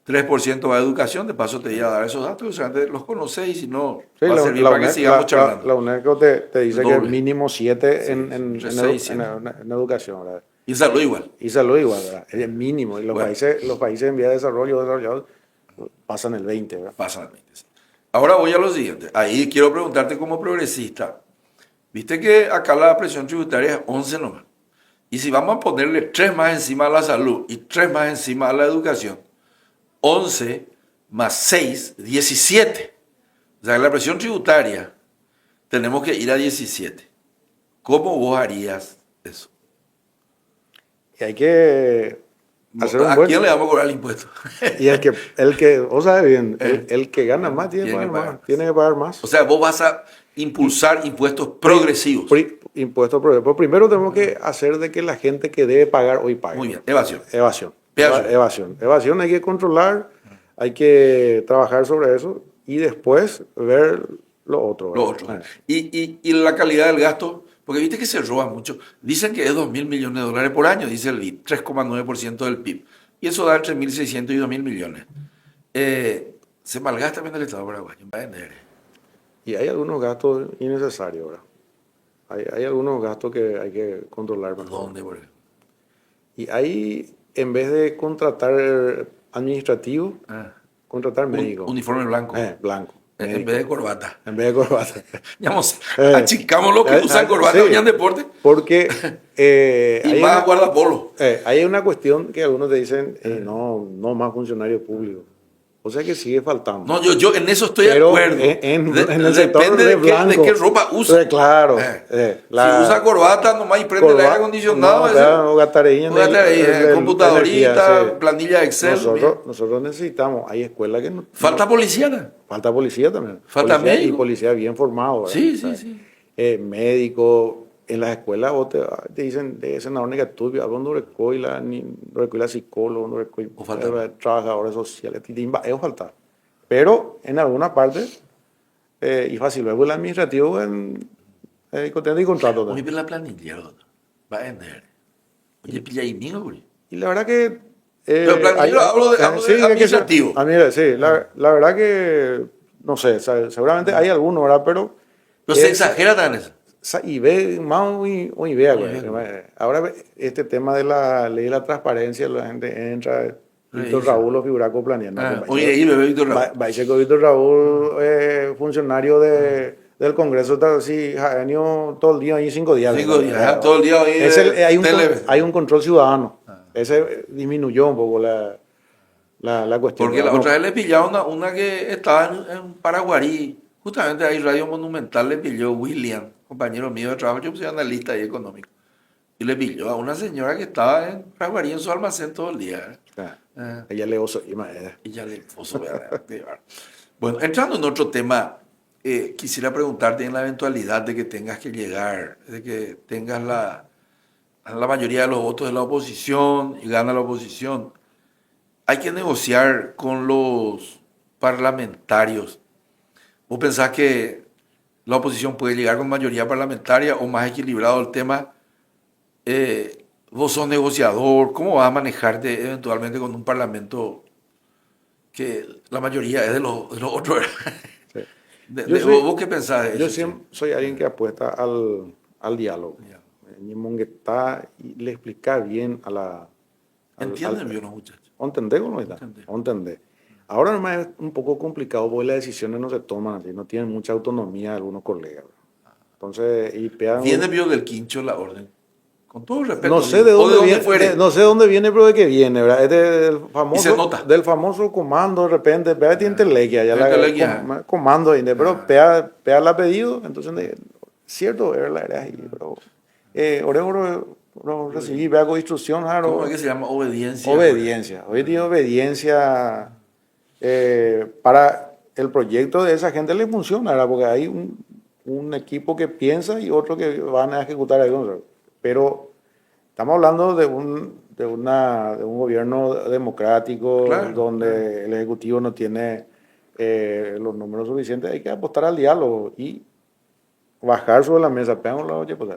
3% va a educación, de paso te voy a dar esos datos, o sea, los conoces y si no, va a servir para que sigamos charlando. La UNESCO te dice que es mínimo 7 en educación, ¿verdad? Y salud igual. Y salud igual, ¿verdad? Es el mínimo. Y los países en vía de desarrollo desarrollados pasan el 20, ¿verdad? Pasan el 20, sí. Ahora voy a lo siguiente. Ahí quiero preguntarte como progresista. Viste que acá la presión tributaria es 11 nomás. Y si vamos a ponerle 3 más encima a la salud y 3 más encima a la educación, 11 más 6, 17. O sea, la presión tributaria tenemos que ir a 17. ¿Cómo vos harías eso? Y hay que hacer un ¿A quién le vamos a cobrar el impuesto? Y el que vos sabes bien, el que gana más tiene que pagar más. O sea, vos vas a impulsar impuestos progresivos. Impuestos progresivos. Primero tenemos que hacer de que la gente que debe pagar hoy pague. Muy bien, evasión. Evasión hay que controlar, hay que trabajar sobre eso y después ver lo otro. Lo otro. Y la calidad del gasto, porque viste que se roba mucho. Dicen que es 2.000 millones de dólares por año, dice el BID, 3,9% del PIB. Y eso da entre 1.600 y 2.000 millones. Se malgasta bien el Estado paraguayo. Y hay algunos gastos innecesarios, ¿verdad? Hay algunos gastos que hay que controlar mejor. ¿Dónde, por ejemplo? Y ahí, en vez de contratar administrativo, contratar médico. Uniforme blanco. Blanco. En vez de corbata. En vez de corbata. Digamos, achicamos lo que usan corbata sí, en deporte. Porque y más guardapolo. Hay una cuestión que algunos te dicen, no más funcionarios públicos. O sea que sigue faltando. No, yo en eso estoy de acuerdo. En el sector depende de qué ropa usa. Claro. Si usa corbata nomás y prende el aire acondicionado. O gastaría computadorita, planilla de Excel. Nosotros necesitamos. Hay escuelas que no. Falta policía. Falta policía también. Falta policía, médico. Y policía bien formado. Sí. Médico. En las escuelas vos te dicen de senador negativo, ¿dónde recoge la psicólogo, dónde recoge trabajadores sociales? Eso falta. Pero en alguna parte, y fácil, luego el administrativo contento y contrato. Oye, pero la planilla va a vender. Oye, pilla ahí, güey. Y la verdad que... pero planilla hablo de administrativo. Mira, sí, la verdad que, no sé, seguramente hay algunos, ¿verdad? Pero se exagera también eso. Y ve más o idea, ahora este tema de la ley de la transparencia, la gente entra, Víctor Raúl o figuraco planeando. Oye, ahí bebé Víctor Raúl. Va a ser que Víctor Raúl, funcionario del Congreso, está así, año todo el día, ahí 5 días. 5 días, todo el día ahí. Hay un control ciudadano. Ese disminuyó un poco la cuestión. Porque la otra vez le pillaron una que estaba en Paraguarí. Justamente ahí Radio Monumental le pilló William, compañero mío de trabajo, yo soy analista ahí económico, y le pilló a una señora que estaba en Paraguarí en su almacén todo el día. Ella le oso. Ella le oso. Bueno, entrando en otro tema, quisiera preguntarte en la eventualidad de que tengas que llegar, de que tengas la mayoría de los votos de la oposición y gana la oposición, hay que negociar con los parlamentarios. ¿Vos pensás que la oposición puede llegar con mayoría parlamentaria o más equilibrado el tema? Vos sos negociador, ¿cómo vas a manejarte eventualmente con un parlamento que la mayoría es de los otros? Sí. ¿Vos qué pensás de eso? Yo siempre soy alguien que apuesta al diálogo. Y le explica bien a la... ¿Entienden bien los muchachos? ¿Entendés o no está? ¿Entendés? Ahora nomás es un poco complicado porque las decisiones no se toman así, no tienen mucha autonomía algunos colegas. Entonces, viene vio del quincho la orden. Con todo el respeto. No sé de dónde viene, no sé dónde viene, pero de qué viene, ¿verdad? Es del famoso comando, de repente, vea, tiene telequia, ya comando, pero pea la pedido, entonces, cierto, era la era ahí, pero recibí, vea con instrucción, ¿cómo es que se llama? Obediencia. Hoy día obediencia para el proyecto de esa gente le funciona, ¿verdad? Porque hay un equipo que piensa y otro que van a ejecutar algo. Pero estamos hablando de un gobierno democrático, claro, donde el Ejecutivo no tiene los números suficientes. Hay que apostar al diálogo y bajar sobre la mesa.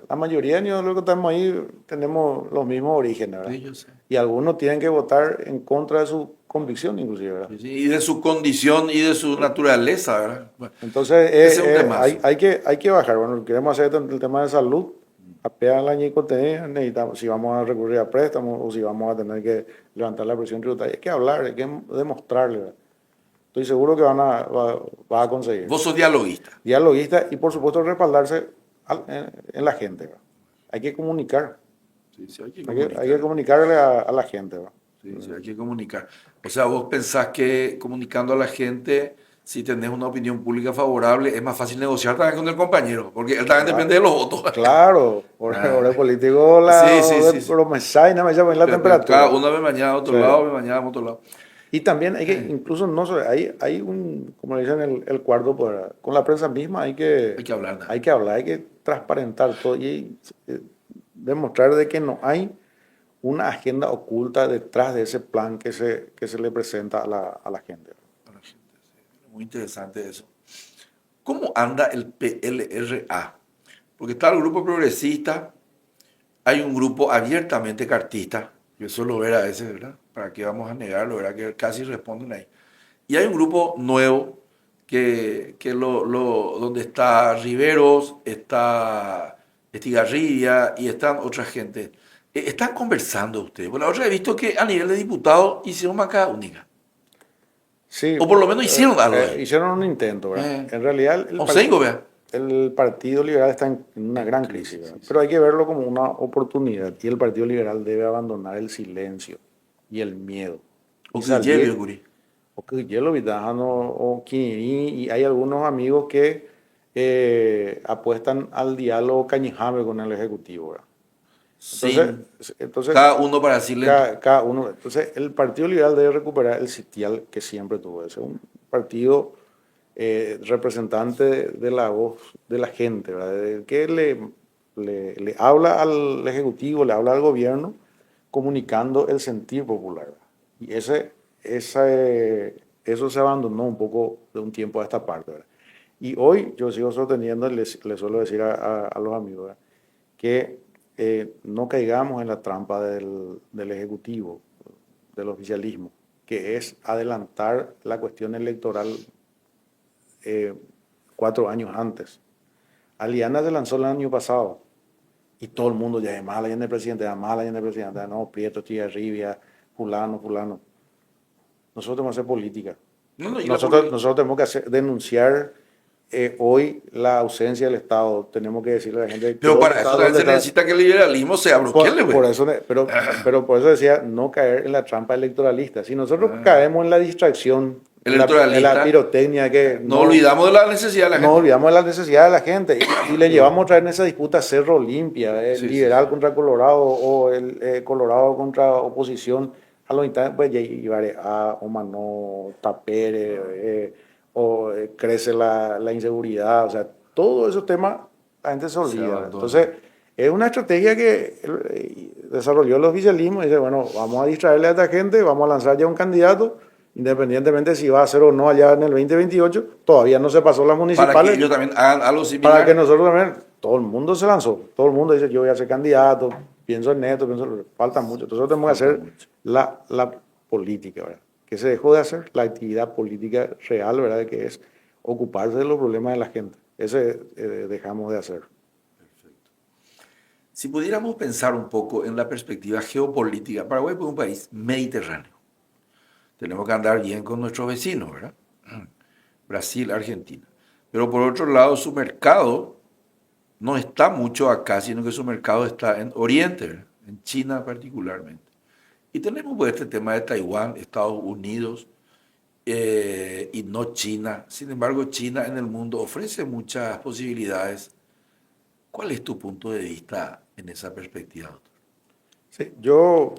La mayoría de nosotros que estamos ahí tenemos los mismos orígenes, ¿verdad? Sí, yo sé. Y algunos tienen que votar en contra de su convicción, inclusive, ¿verdad? Sí, y de su condición y de su naturaleza, ¿verdad? Bueno, entonces, hay que bajar. Bueno, queremos hacer el tema de salud. Apenas la necesitamos, si vamos a recurrir a préstamos o si vamos a tener que levantar la presión tributaria. Hay que hablar, hay que demostrarle, ¿verdad? Estoy seguro que va a conseguir. Vos sos dialoguista. Dialoguista y, por supuesto, respaldarse en la gente, ¿verdad? Hay que comunicar. Sí, hay que comunicarle a la gente, ¿verdad? Sí, hay que comunicar. O sea, vos pensás que comunicando a la gente, si tenés una opinión pública favorable, es más fácil negociar también con el compañero, porque él también depende de los votos. Claro, por el político, los mensajes, la temperatura. Cada uno ve mañana a otro lado, ve mañana a otro lado. Y también hay que, incluso, hay como le dicen el cuarto poder, con la prensa misma hay que hablar, hay que transparentar todo y demostrar de que no hay una agenda oculta detrás de ese plan que se le presenta a la gente. Muy interesante eso. ¿Cómo anda el PLRA? Porque está el grupo progresista, hay un grupo abiertamente cartista, yo suelo ver a veces, ¿verdad? ¿Para qué vamos a negarlo, verdad? Que casi responden ahí. Y hay un grupo nuevo donde está Riveros, está Estigarribia y están otra gente. ¿Están conversando ustedes? Bueno, ahora he visto que a nivel de diputados hicieron bancada única. Sí, O por lo menos hicieron algo. hicieron un intento, ¿verdad? En realidad, el Partido Liberal está en una gran crisis, ¿verdad? Pero hay que verlo como una oportunidad. Y el Partido Liberal debe abandonar el silencio y el miedo. O que lleve, Guri. O que lleve, o Kinirí. Y hay algunos amigos que apuestan al diálogo cañijame con el Ejecutivo, ¿verdad? Entonces, cada uno para decirle. Cada uno. Entonces, el Partido Liberal debe recuperar el sitial que siempre tuvo. Es un partido representante de la voz de la gente, ¿verdad? Que le habla al Ejecutivo, le habla al gobierno, comunicando el sentir popular, ¿verdad? Y eso se abandonó un poco de un tiempo a esta parte, ¿verdad? Y hoy yo sigo sosteniendo, les suelo decir a los amigos, ¿verdad?, que no caigamos en la trampa del Ejecutivo, del oficialismo, que es adelantar la cuestión electoral 4 años antes. Aliana se lanzó el año pasado y todo el mundo ya es mala, ya es el presidente, no, Prieto, Estigarribia, fulano. Nosotros tenemos que hacer política. Nosotros tenemos que denunciar hoy la ausencia del Estado. Tenemos que decirle a la gente... Pero para eso se necesita que el liberalismo sea bloqueable. Pero por eso decía, no caer en la trampa electoralista. Si nosotros caemos en la distracción, en la pirotecnia, que no olvidamos de la necesidad de la gente. No olvidamos de la necesidad de la gente. Y le llevamos otra vez en esa disputa Cerro Olimpia, el liberal contra Colorado o el Colorado contra oposición. A los instantes, pues, llevaré a Omanó, Tapere, crece la inseguridad, o sea, todos esos temas la gente se olvida. Entonces, es una estrategia que desarrolló el oficialismo y dice, bueno, vamos a distraerle a esta gente, vamos a lanzar ya un candidato, independientemente si va a ser o no allá en el 2028, todavía no se pasó las municipales. Para que ellos también hagan algo similar. Para que nosotros también, todo el mundo se lanzó, todo el mundo dice, yo voy a ser candidato, pienso en esto, falta mucho. Entonces nosotros tenemos que hacer la política, ¿verdad? Que se dejó de hacer la actividad política real, ¿verdad? Que es ocuparse de los problemas de la gente. Ese dejamos de hacer. Perfecto. Si pudiéramos pensar un poco en la perspectiva geopolítica, Paraguay es un país mediterráneo. Tenemos que andar bien con nuestros vecinos, ¿verdad? Brasil, Argentina. Pero por otro lado, su mercado no está mucho acá, sino que su mercado está en Oriente, ¿verdad?, en China particularmente. Y tenemos pues este tema de Taiwán, Estados Unidos y no China. Sin embargo, China en el mundo ofrece muchas posibilidades. ¿Cuál es tu punto de vista en esa perspectiva, doctor? Sí, yo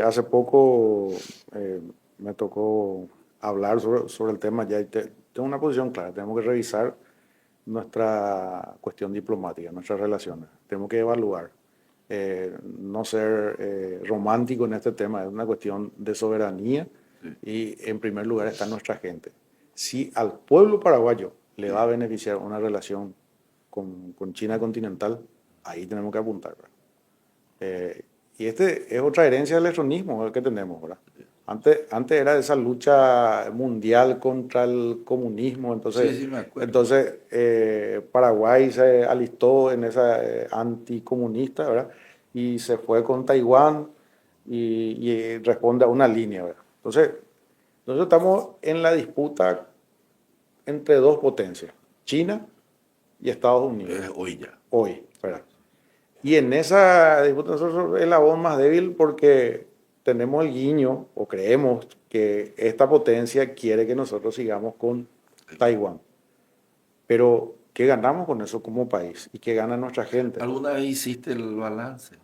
hace poco me tocó hablar sobre el tema. Ya tengo una posición clara. Tenemos que revisar nuestra cuestión diplomática, nuestras relaciones. Tenemos que evaluar. No ser romántico en este tema, es una cuestión de soberanía y en primer lugar está nuestra gente. Si al pueblo paraguayo le va a beneficiar una relación con China continental, ahí tenemos que apuntar, ¿verdad? Y este es otra herencia del electronismo que tenemos, ¿verdad? Antes era esa lucha mundial contra el comunismo, entonces, Paraguay se alistó en esa anticomunista, ¿verdad? Y se fue con Taiwán y responde a una línea, ¿verdad? Entonces, nosotros estamos en la disputa entre dos potencias, China y Estados Unidos. Hoy, ¿verdad? Y en esa disputa nosotros es la voz más débil porque tenemos el guiño, o creemos que esta potencia quiere que nosotros sigamos con Taiwán. Pero, ¿qué ganamos con eso como país? ¿Y qué gana nuestra gente? ¿Alguna vez hiciste el balance?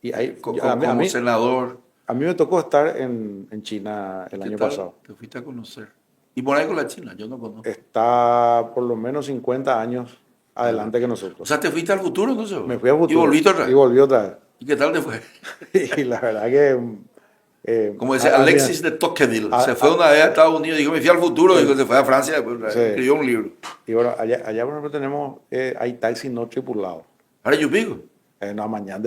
Y ahí, como senador. A mí me tocó estar en China el año pasado. Te fuiste a conocer. Y por ahí con la China, yo no conozco. Está por lo menos 50 años adelante que nosotros. O sea, ¿te fuiste al futuro entonces? Me fui al futuro. ¿Y volviste otra vez? Y volví otra vez. ¿Y qué tal te fue? Y la verdad que... como decía Alexis de Tocqueville, se fue una vez a Estados Unidos, dijo, me fui al futuro, y se fue a Francia, después escribió un libro. Y bueno, allá por ejemplo tenemos, hay taxis no tripulados. Ahora yo pico. No, mañana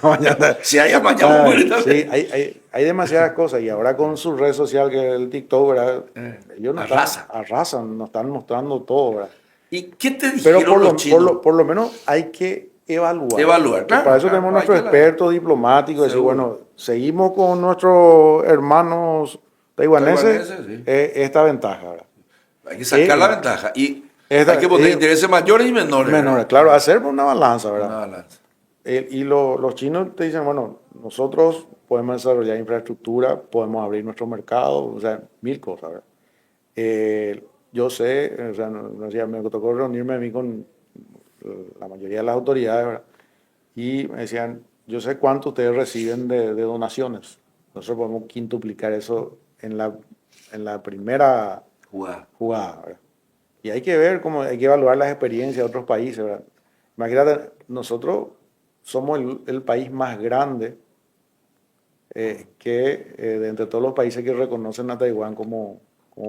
mañana. Si hay mañana muere Sí, también. hay demasiadas cosas. Y ahora con su red social, que es el TikTok, ¿verdad? Ellos no están, Arrasa. arrasan, nos están mostrando todo, ¿verdad? ¿Y qué te Pero dijeron los chinos? por lo menos hay que evaluar. Evaluar, claro. Para eso Claro, tenemos hay nuestros que la- expertos diplomáticos. Decir, Seguro. bueno, seguimos con nuestros hermanos taiwaneses, Taiwaneses, sí. esta ventaja, ¿verdad? Hay que sacar la ventaja. Y Esta- hay que poner eh, intereses mayores y menores. menores, ¿verdad? claro, hacer una balanza, ¿verdad? Una balanza. Y los chinos te dicen, bueno, nosotros podemos desarrollar infraestructura, podemos abrir nuestro mercado, o sea, mil cosas, ¿verdad? Yo sé, o sea, me tocó reunirme a mí con la mayoría de las autoridades, ¿verdad? Y me decían, yo sé cuánto ustedes reciben de donaciones. Nosotros podemos quintuplicar eso en la primera jugada, ¿verdad? Y hay que ver cómo, hay que evaluar las experiencias de otros países, ¿verdad? Imagínate, nosotros somos el país más grande de entre todos los países que reconocen a Taiwán como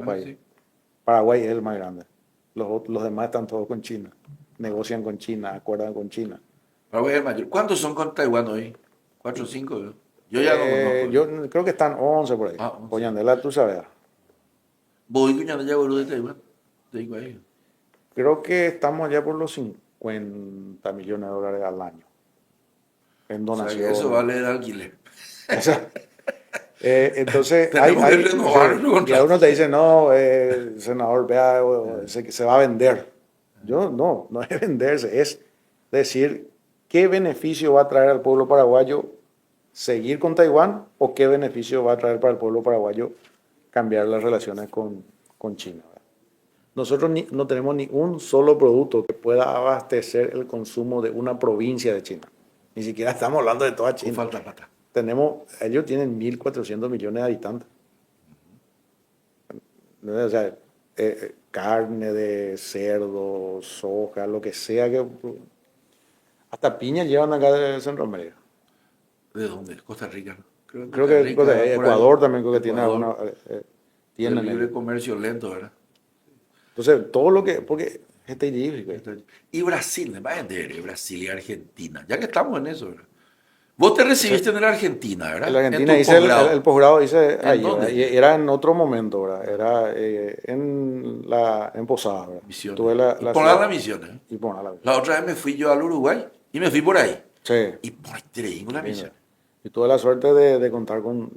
país. Sí. Paraguay es el más grande. Los demás están todos con China. Negocian con China, acuerdan con China. Paraguay es el mayor. ¿Cuántos son con Taiwán hoy? ¿4 o 5? Yo ya no conozco. Yo creo que están 11 por ahí. 11. Poñandela, tú sabes. Voy con ya de Taiwán. Te digo ahí. Creo que estamos ya por los 50 millones de dólares al año en O sea, donación. que eso vale el alquiler. O sea, entonces, Tenemos que renovar el y contrato. algunos te dicen, no, senador, vea, se va a vender. Yo no es venderse, es decir, ¿qué beneficio va a traer al pueblo paraguayo seguir con Taiwán o qué beneficio va a traer para el pueblo paraguayo cambiar las relaciones con China? Nosotros no tenemos ni un solo producto que pueda abastecer el consumo de una provincia de China. Ni siquiera estamos hablando de toda Con China. falta plata. Ellos tienen 1.400 millones de habitantes. O sea, carne de cerdo, soja, lo que sea que... Hasta piña llevan acá de Centroamérica. ¿De dónde? Costa Rica. ¿No? Creo que Ecuador también creo que tiene Ecuador. alguna... El tienen libre comercio lento, ¿verdad? Entonces, todo lo que... Porque es terrible. Y Brasil, me va a vender Brasil y Argentina. Ya que estamos en eso, ¿verdad? Vos te recibiste en la Argentina, ¿verdad? En la Argentina tu hice posgrado. el posgrado, hice ¿En ahí, dónde? ¿verdad? Y era en otro momento, ¿verdad? Era en Posada, ¿verdad? Misiones. Tuve Y por ciudad- las misiones. Y Poná la La otra vez me fui yo al Uruguay y me fui por ahí. Sí. Y por ahí tengo la misión. Y tuve la suerte de contar con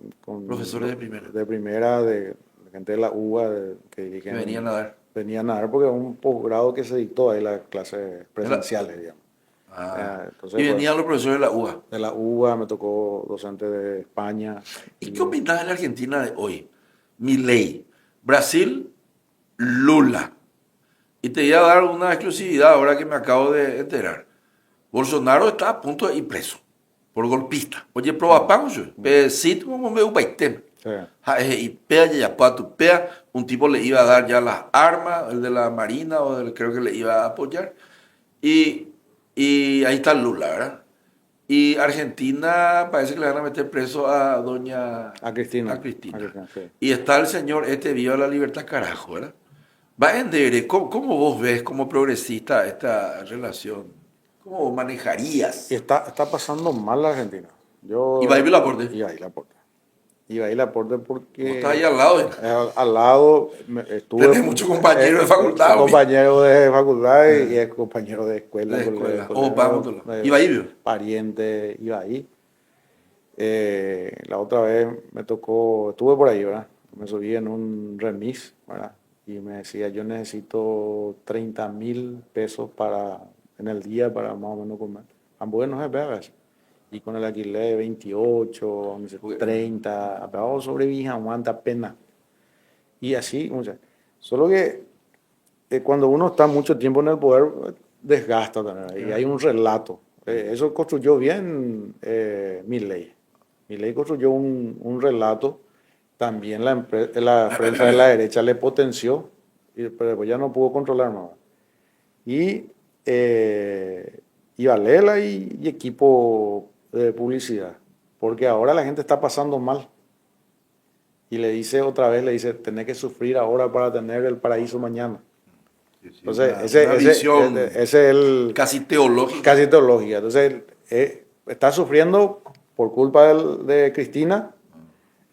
Profesores de primera. De primera, de gente de la UBA, que Que venían a dar. venían a dar, porque era un posgrado que se dictó ahí las clases presenciales, digamos. Entonces, y venían pues, los profesores de la UA. de la UBA me tocó docente de España. ¿Y qué opinas de la Argentina de hoy? Milei. Brasil, Lula. Y te voy a dar una exclusividad ahora que me acabo de enterar. Bolsonaro está a punto de ir preso por golpista. Oye, proba pago yo. Pedacito como me upaiteme. Sí. Y pea ya tu pea. Un tipo le iba a dar ya las armas, el de la Marina creo que le iba a apoyar. Y ahí está Lula, ¿verdad? Y Argentina parece que le van a meter preso a A Cristina. A Cristina. Sí. Y está el señor Viva la Libertad, carajo, ¿verdad? Va en Dere, ¿cómo vos ves como progresista esta relación? ¿Cómo manejarías? Y está pasando mal la Argentina. Y va a ir Laporte. Y ahí Laporte. Y ahí Laporte porque... Vos estás ahí al lado. Al lado estuve... Tenés muchos compañeros de facultad. Compañero de facultad y es compañero de escuela. De escuela. Vamos. Iba ahí, pariente, iba ahí. La otra vez me tocó, estuve por ahí, ¿verdad? Me subí en un remis, ¿verdad? Y me decía, yo necesito 30.000 pesos en el día para más o menos comer. Ambos no se pega eso. Y con el alquiler de 28, 30, pero sobrevivir aguanta pena. Y así, o sea, solo que cuando uno está mucho tiempo en el poder, desgasta también. Y hay un relato. Eso construyó bien Milei. Milei construyó un relato. También la prensa de la derecha le potenció, pero después ya no pudo controlar más. Y Valela y equipo de publicidad, porque ahora la gente está pasando mal. Y le dice otra vez, tenés que sufrir ahora para tener el paraíso mañana. Entonces, una visión ese es el... casi teológica. Casi teológica. Entonces, está sufriendo por culpa de Cristina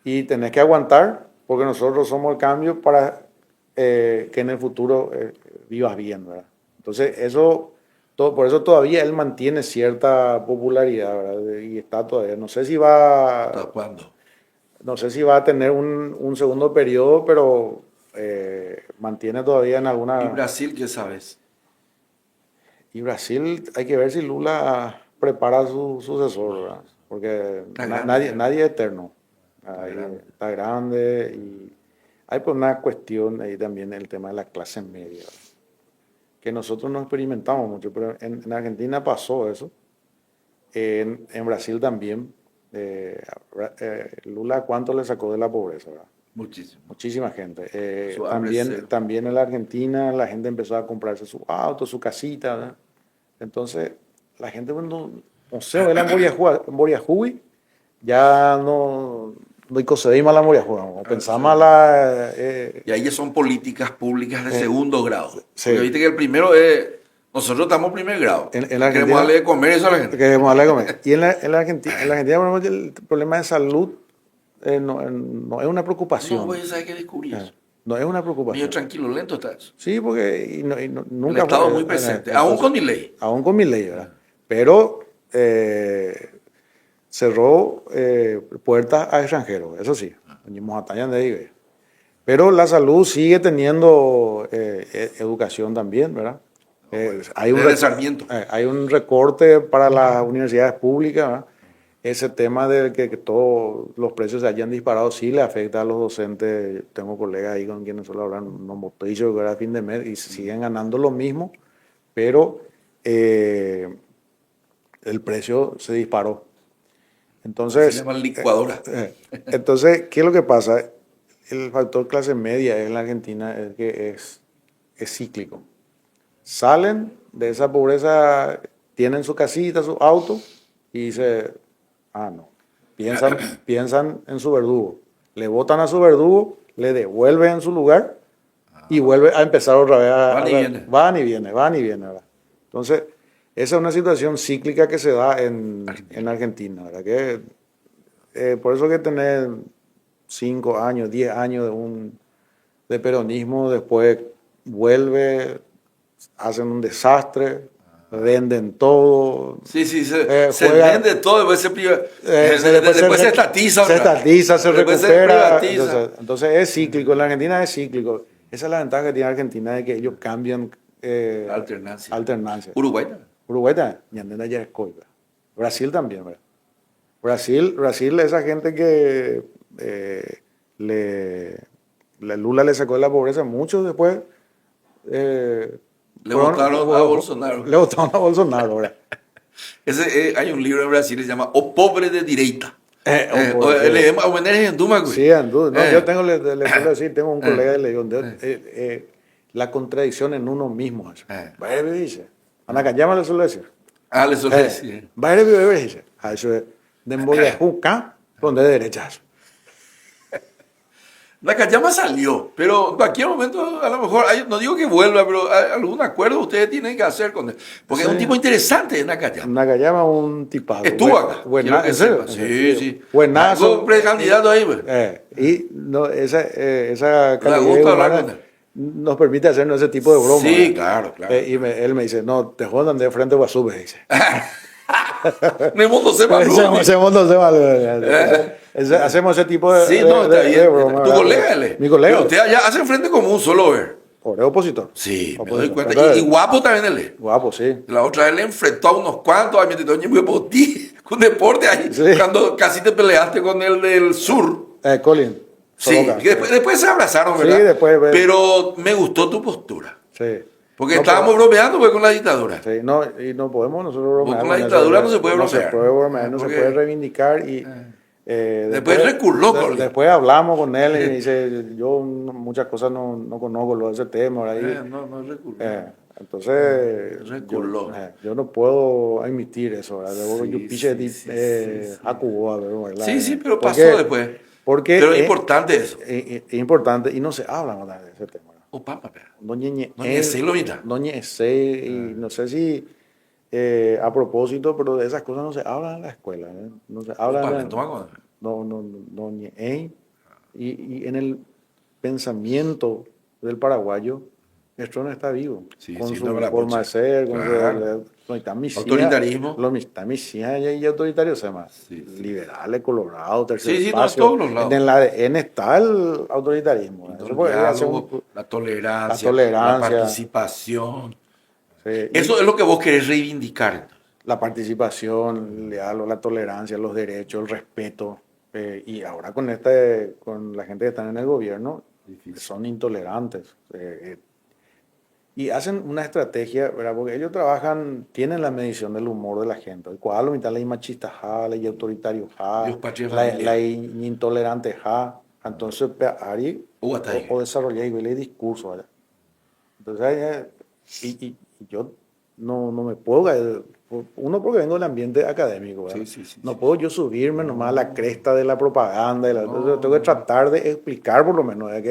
y tenés que aguantar porque nosotros somos el cambio para que en el futuro vivas bien, ¿verdad? Entonces, por eso todavía él mantiene cierta popularidad, ¿verdad? Y está todavía, no sé si va... ¿Hasta cuándo? No sé si va a tener un segundo periodo, pero mantiene todavía en alguna... ¿Y Brasil qué sabes? Y Brasil, hay que ver si Lula prepara su sucesor, ¿verdad? Porque nadie es eterno. Está grande y hay pues una cuestión ahí también, el tema de la clase media, que nosotros no experimentamos mucho, pero en Argentina pasó eso, en Brasil también. Lula, ¿cuánto le sacó de la pobreza, ¿verdad? Muchísimo. Muchísima gente. Su hambre cero. También en la Argentina la gente empezó a comprarse su auto, su casita, ¿verdad? Entonces, la gente cuando, no sé, ve la Moriajuy, ya no hay cosa de la Moriajuy, pensamos la... Y ahí ya son políticas públicas de segundo grado. Sí. Porque viste que el primero es... Nosotros estamos en primer grado. En la Argentina, queremos darle de comer eso a la gente. Queremos darle de comer. Y en la Argentina, por ejemplo, el problema de salud no es una preocupación. No, pues, ¿sabes qué descubrí eso? No es una preocupación. Medio tranquilo, lento está eso. Sí, porque nunca... El Estado muy presente, aún con mi ley. Aún con mi ley, ¿verdad? Pero cerró puertas a extranjeros, eso sí. Pero la salud sigue teniendo educación también, ¿verdad? Hay un recorte para las universidades públicas, ¿verdad? Ese tema de que todos los precios se hayan disparado sí le afecta a los docentes. Tengo colegas ahí con quienes suelo hablar, no motillo que era a fin de mes y siguen ganando lo mismo, pero el precio se disparó. Entonces, se llama licuadora. Entonces, ¿qué es lo que pasa? El factor clase media en la Argentina es que es cíclico. Salen de esa pobreza, tienen su casita, su auto y dicen, no. Piensan en su verdugo. Le votan a su verdugo, le devuelven en su lugar y vuelve a empezar otra vez. Van y viene. ¿Verdad? Entonces, esa es una situación cíclica que se da en Argentina, ¿verdad? Por eso que tener 5 años, 10 años de peronismo, después vuelve, hacen un desastre, venden todo. Sí, se vende todo, después se estatiza. Se recupera. Entonces es cíclico, en la Argentina es cíclico. Esa es la ventaja que tiene Argentina, de que ellos cambian alternancia. Uruguay también, Brasil también, ¿verdad? Brasil, esa gente que Lula le sacó de la pobreza, muchos después le votaron a Bolsonaro. Le votaron a Bolsonaro, ¿verdad? Hay un libro en Brasil que se llama O Pobre de Direita. Sí, yo tengo un colega que le digo, la contradicción en uno mismo. Dice, Anacayama le suele decir. Le suele decir. Dice, eso es de Mboyajuca, donde es derechas. Nakayama salió, pero en cualquier momento, a lo mejor, no digo que vuelva, pero algún acuerdo ustedes tienen que hacer con él. Porque es un tipo interesante, Nakayama. Nakayama es un tipado. Estuvo acá. Sí. Buenazo. Precandidato ahí, pues. Y esa calidad humana nos permite hacernos ese tipo de bromas. Sí, claro. Y él me dice, no, te jodan de frente a Guasube, dice. Hacemos ese tipo de... Sí, no, está bien. Tu colega, mi colega. Usted allá hace frente como un solo ver. Por opositor. Sí, me doy cuenta. Y guapo también él es. Guapo, sí. La otra vez le enfrentó a unos cuantos, con deporte ahí, sí. Cuando casi te peleaste con el del sur. Colin. Sí, después se abrazaron, ¿verdad? Sí, después. Pero me gustó tu postura. Sí. Porque estábamos bromeando con la dictadura. Sí, y no podemos nosotros bromear. Con la dictadura no se puede bromear. No se puede bromear, no se puede reivindicar. Y, después reculó. Después hablamos con él y dice, yo muchas cosas no conozco lo de ese tema. No reculó. Entonces, reculó. Yo no puedo admitir eso. ¿Verdad? Sí, pero pasó después. Pero es importante eso. Es importante y no se habla de ese tema. o papa, pero. No ñeñe, No ñece lo mitad. no ñece, y no sé si a propósito, pero de esas cosas no se hablan en la escuela. No se O hablan, papa, toma con. no ñe, y en el pensamiento del paraguayo, esto no está vivo, Sí, con sí, no su me la forma de pucha. ser, con Claro. su Autoritarismo. lo misía y autoritario, se llama Sí, sí. liberales, colorado, tercer Sí, sí, no, en espacio. todos los En lados. el ADN está el autoritarismo. No, Eso el puede hacer diálogo, la la tolerancia, la tolerancia, participación. sí, Eso es lo que vos querés reivindicar. la participación, el diálogo, la tolerancia, los derechos, el respeto. Y ahora con la gente que está en el gobierno, Difícil. son intolerantes. Y hacen una estrategia, ¿verdad? Porque ellos trabajan, tienen la medición del humor de la gente. ¿Cuál la mitad la machista ja, la autoritario Dios, ja, patria y la familia. intolerante ja. Entonces, Ari, Hasta ahí. o desarrollar el discurso, ¿verdad? Entonces, y yo no me puedo, uno porque vengo del ambiente académico, ¿verdad? Sí, sí, sí, No sí. puedo yo subirme nomás a la cresta de la propaganda, entonces No, tengo que no. tratar de explicar por lo menos de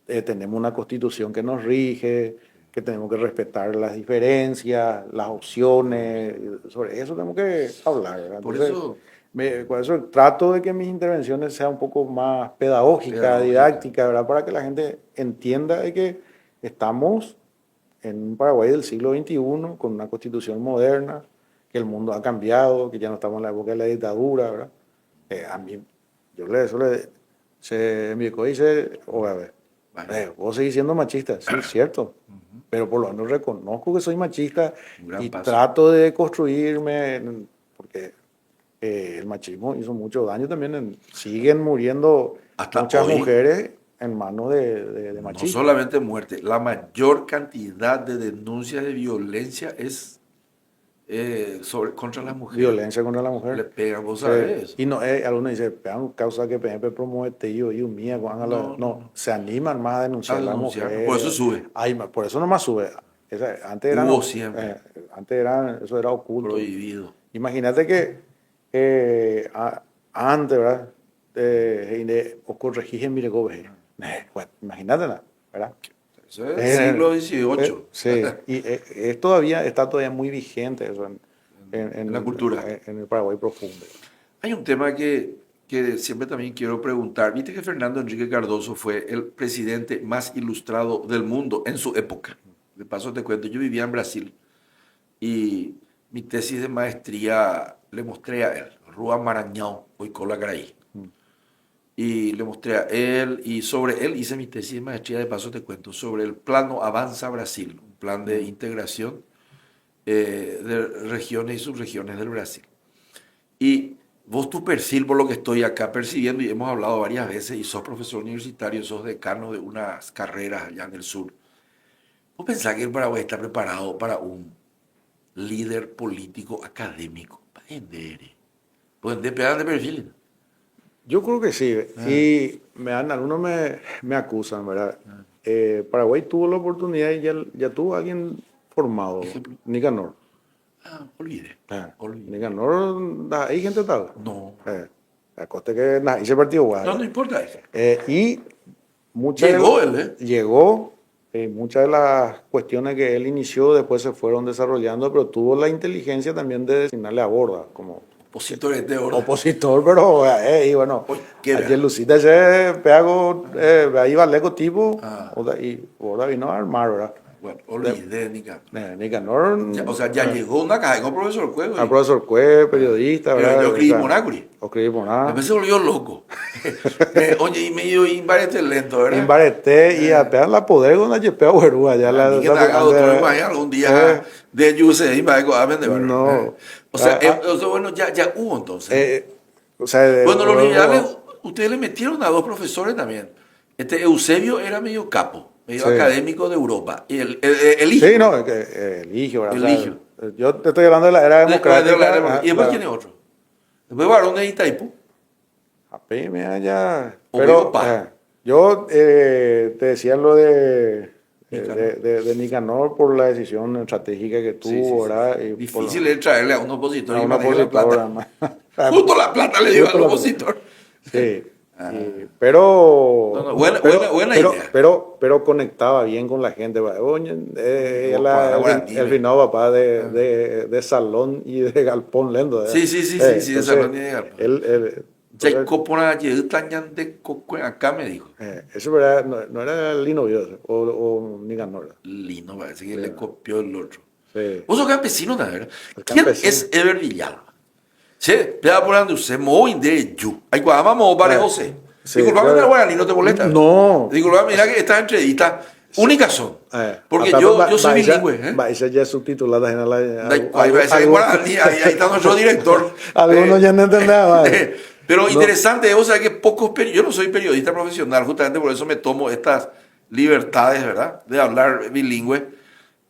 que tenemos una constitución que nos rige, que tenemos que respetar las diferencias, las opciones, sobre eso tenemos que hablar, ¿verdad? Por Entonces, eso, por eso trato de que mis intervenciones sean un poco más pedagógicas, pedagógica. didácticas, ¿verdad? Para que la gente entienda de que estamos en un Paraguay del siglo XXI con una constitución moderna, que el mundo ha cambiado, que ya no estamos en la época de la dictadura, ¿verdad? A mí, yo le, eso le, se me dice, oye, a ver, Vaya, vos seguís siendo machista, sí, cierto, pero por lo menos reconozco que soy machista un gran y paso. trato de construirme, porque el machismo hizo mucho daño también, siguen muriendo Hasta muchas hoy, mujeres en manos de no machistas. solamente muerte, la mayor cantidad de denuncias de violencia es contra las mujeres. Violencia contra la Le mujer. pegan, vos Sí. sabés. Y no, algunos dicen, pegan causa que PNP promueve tío y mía, No, no, no, no. se animan más a A denunciar a las denunciar. Por eso mujeres. sube. Por eso nomás sube. Antes eran, Hubo siempre eso era oculto. prohibido. Imagínate que antes, ¿verdad? O corregís mire gobe. Bueno, imagínate, ¿verdad? Eso es siglo XVIII. Sí, y está todavía muy vigente eso En la cultura. en el Paraguay profundo. Hay un tema que siempre también quiero preguntar. Viste que Fernando Enrique Cardoso fue el presidente más ilustrado del mundo en su época. De paso te cuento, yo vivía en Brasil y mi tesis de maestría le mostré a él, Rua Maranhão, Oicola Graí. Y le mostré a él y sobre él hice mi tesis de maestría, de paso te cuento, sobre el plano Avanza Brasil, un plan de integración de regiones y subregiones del Brasil. Y vos tu perfil, por lo que estoy acá percibiendo, y hemos hablado varias veces, y sos profesor universitario, sos decano de unas carreras allá en el sur. ¿Vos pensás que el Paraguay está preparado para un líder político académico? Pues de pegar de perfil. Yo creo que sí. Y algunos me acusan, ¿verdad? Paraguay tuvo la oportunidad y ya tuvo alguien formado, Ejemplo. Nicanor. Olvide. Olvide. Nicanor, hay gente tal. No. A costa que hice partido guay. No, no importa eso. Y Llegó él, ¿eh? Llegó, muchas de las cuestiones que él inició después se fueron desarrollando, pero tuvo la inteligencia también de designarle a Borda como Opositor de oro. opositor, pero y bueno, Oye, qué ayer vea. Lucita se pegó, ahí Valeco tipo, Ah. y Borda vino a armar, ¿verdad? Bueno, olvidé, Nica. Nicanor, O sea, ya llegó una caja con profesor Cuevo. al profesor Cue, periodista, ¿verdad? Yo escribí Monácuri. Escribí Moná. Después se volvió loco. Oye, y medio imbarete lento, ¿verdad? Imbarete y apenas la poder con la yepea huerúa, ya la Ni que haga doctor Imagen algún día de UCD y va a vender, ¿verdad? No. O sea, bueno, ya hubo entonces. O sea, Bueno, los liberales, ustedes le metieron a dos profesores también. Eusebio era medio capo, medio Sí. académico de Europa. Y el hijo. sí, no, Eligio, ¿verdad? Eligio. Yo te estoy hablando de la era democrática. Y después, ¿quién es otro? Después Barón de Itaipú. Apenas ya. O Pero Vivo Paz. yo te decía lo de Nicanor. de Nicanor por la decisión estratégica que Sí, sí, tuvo, sí. ¿verdad? Y Difícil es traerle a un opositor a y un manejar la opositor. plata. Justo la plata le dio Justo al la- opositor. Sí. Pero, No, no, buena pero, idea. pero conectaba bien con la gente. Guaraní, El finado papá de Salón y de Galpón Lendo. Sí, sí, sí, sí, sí, de Entonces, Salón y de Galpón. entonces Acá me dijo. eso verdad, no era Lino Bios o Nicanor. Lino, parece que le Sí, copió el otro. sí, Vos sos campesino, ¿no? ¿Verdad? el ¿Quién campesino. es Ever Villalba? Che, te va por donde usted muy de yu. Ay, vamos, vale, José. Sí, Disculpame, pero bueno, ni no te molesta. no. Disculpame, mira que estas entrevistas únicas son. Porque Hasta yo soy bilingüe, ¿eh? va, esa ya es subtitulada en Ahí parece que Guaraní, ahí está nuestro director. Algunos ya no entenderán. Pero No. interesante, o sea que yo no soy periodista profesional, justamente por eso me tomo estas libertades, ¿verdad? De hablar bilingüe.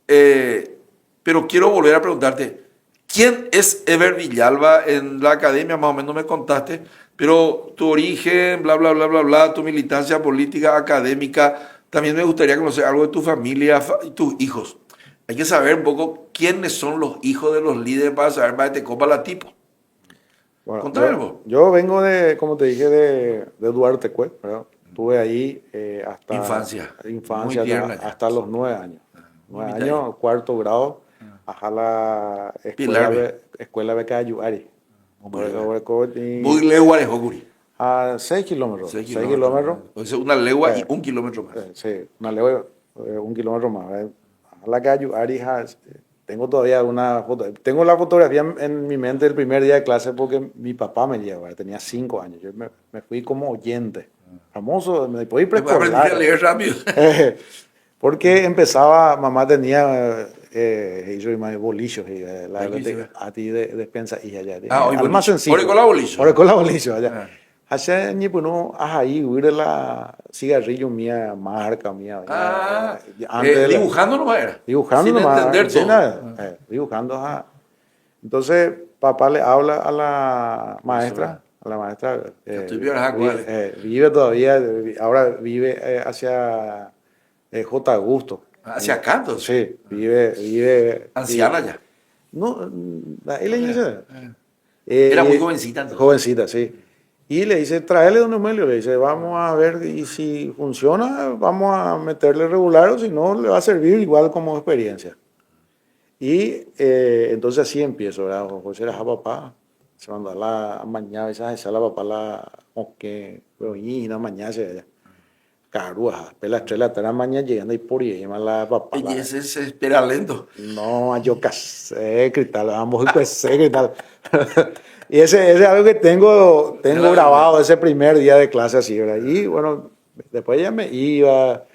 Pero quiero volver a preguntarte, ¿quién es Ever Villalba en la academia? Más o menos me contaste, pero tu origen, bla, bla, bla, bla, bla, tu militancia política, académica, también me gustaría conocer algo de tu familia y tus hijos. Hay que saber un poco quiénes son los hijos de los líderes para saber más de copa la tipo. Bueno, Contame algo. yo vengo de, como te dije, de Duarte Cue, ¿verdad? Estuve ahí hasta Muy tierna ya. hasta los 9 años. Muy 9 años, cuarto grado, a la escuela Beca Ayuari. Muy legua de Jocuri. A 6 kilómetros. 6 6 kilómetros. O sea, una legua y Eh, 1 kilómetro más. Sí, una legua, 1 kilómetro más. A la calle Ayuari, tengo todavía una foto. Tengo la fotografía en mi mente del primer día de clase porque mi papá me llevaba, tenía 5 años. Yo me fui como oyente. Famoso, me podía ir Aprendí a preescolar. leer rápido. Porque empezaba, mamá tenía, hizo más bolillos, a ti de despensa y allá. Hoy Algo más bolicho. sencillo. Orecola bolicho. Orecola bolillo, allá. Ah. Hace ni pues no, ahí, huir la cigarrillo mía, marca mía. Dibujando nomás era. Dibujando Sin nomás, entender sin todo. nada, dibujando. Ajá. Entonces, papá le habla a la maestra. Vive todavía, ahora vive hacia J. Augusto. Hacia acá, entonces. Sí, vive. Anciana ya. No, él le dice. Era muy jovencita entonces. Jovencita, sí. Y le dice, tráele, don Emelio, le dice, vamos a ver, y si funciona, vamos a meterle regular, o si no, le va a servir igual como experiencia. Y entonces así empiezo, ¿verdad? José era papá, se mandó a la mañana, esa la papá la, que, pero y la mañana se allá. Carúa, pelas 3 de la tarde de la mañana llegando ahí por ahí, llama la papá. Y ese se espera lento. No, yo casé, cristal, ambos casé, cristal. Y ese es algo que tengo grabado ese primer día de clase así, ¿verdad? Y bueno, después ya me iba,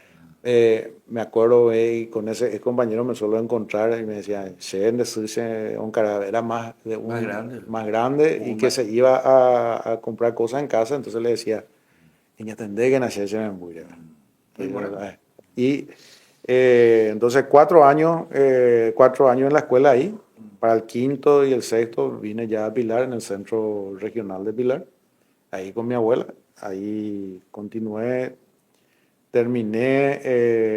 me acuerdo, y con ese compañero me suelo encontrar y me decía, un cara era más grande y que se iba a comprar cosas en casa, entonces le decía, ella tendré que nacer ese memburia. Y entonces 4 años en la escuela ahí. Para el quinto y el sexto vine ya a Pilar, en el centro regional de Pilar, ahí con mi abuela. Ahí continué, terminé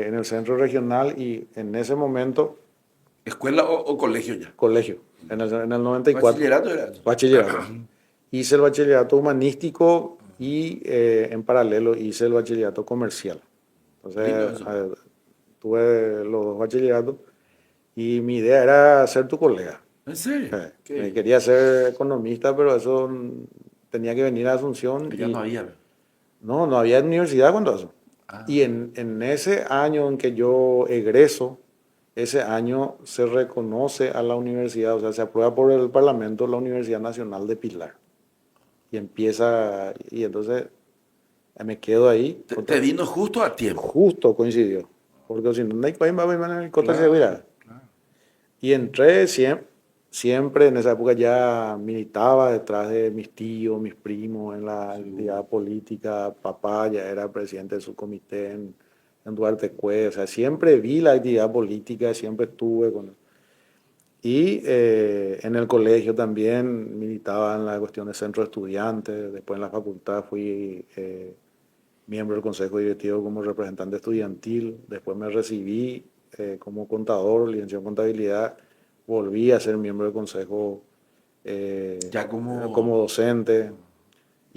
en el centro regional y en ese momento... ¿Escuela o colegio ya? Colegio, en el 94. ¿Bachillerato era? Bachillerato. Hice el bachillerato humanístico y en paralelo hice el bachillerato comercial. Entonces tuve los 2 bachilleratos. Y mi idea era ser tu colega. ¿En serio? Quería ser economista, pero eso tenía que venir a Asunción. Ya no había. No había universidad cuando eso. Y en ese año en que yo egreso, ese año se reconoce a la universidad, o sea, se aprueba por el Parlamento la Universidad Nacional de Pilar. Y entonces me quedo ahí. Te vino justo a tiempo. Justo coincidió. Porque si no hay país, va a ir contra seguridad. Y entré siempre, en esa época ya militaba detrás de mis tíos, mis primos en la actividad política. Papá ya era presidente de su comité en Duarte Cue. O sea, siempre vi la actividad política, siempre estuve con... Y en el colegio también militaba en la cuestión de centro de estudiantes. Después en la facultad fui miembro del consejo directivo como representante estudiantil. Después me recibí como contador, licenciado en contabilidad, volví a ser miembro del consejo ya como docente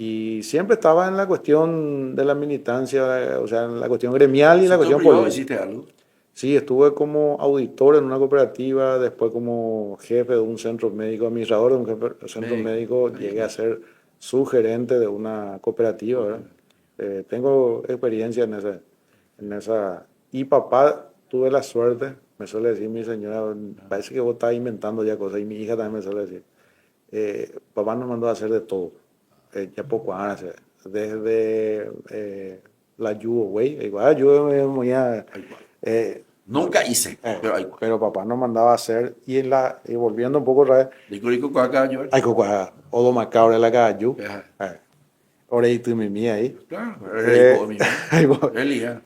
Y siempre estaba en la cuestión de la militancia, o sea, en la cuestión gremial y la cuestión privado política. hiciste algo? Sí, estuve como auditor en una cooperativa, después como jefe de un centro médico, administrador de un centro médico, Ahí llegué a va. ser subgerente de una cooperativa, ¿verdad? Tengo experiencia en esa. Y papá, tuve la suerte, me suele decir mi señora, parece que vos estás inventando ya cosas, y mi hija también me suele decir, papá nos mandó a hacer de todo, ya poco hace, desde la yugo, güey, igual yo me voy a... Ahí va. eh, Nunca hice, pero ahí va. pero papá nos mandaba a hacer, y volviendo un poco otra vez, Digo, rico, acá, yo. hay que odo macabre la cayu, Ajá. ahora y tú mi ahí. Claro, era hijo Eh, de mi vida. ahí voy. Elia.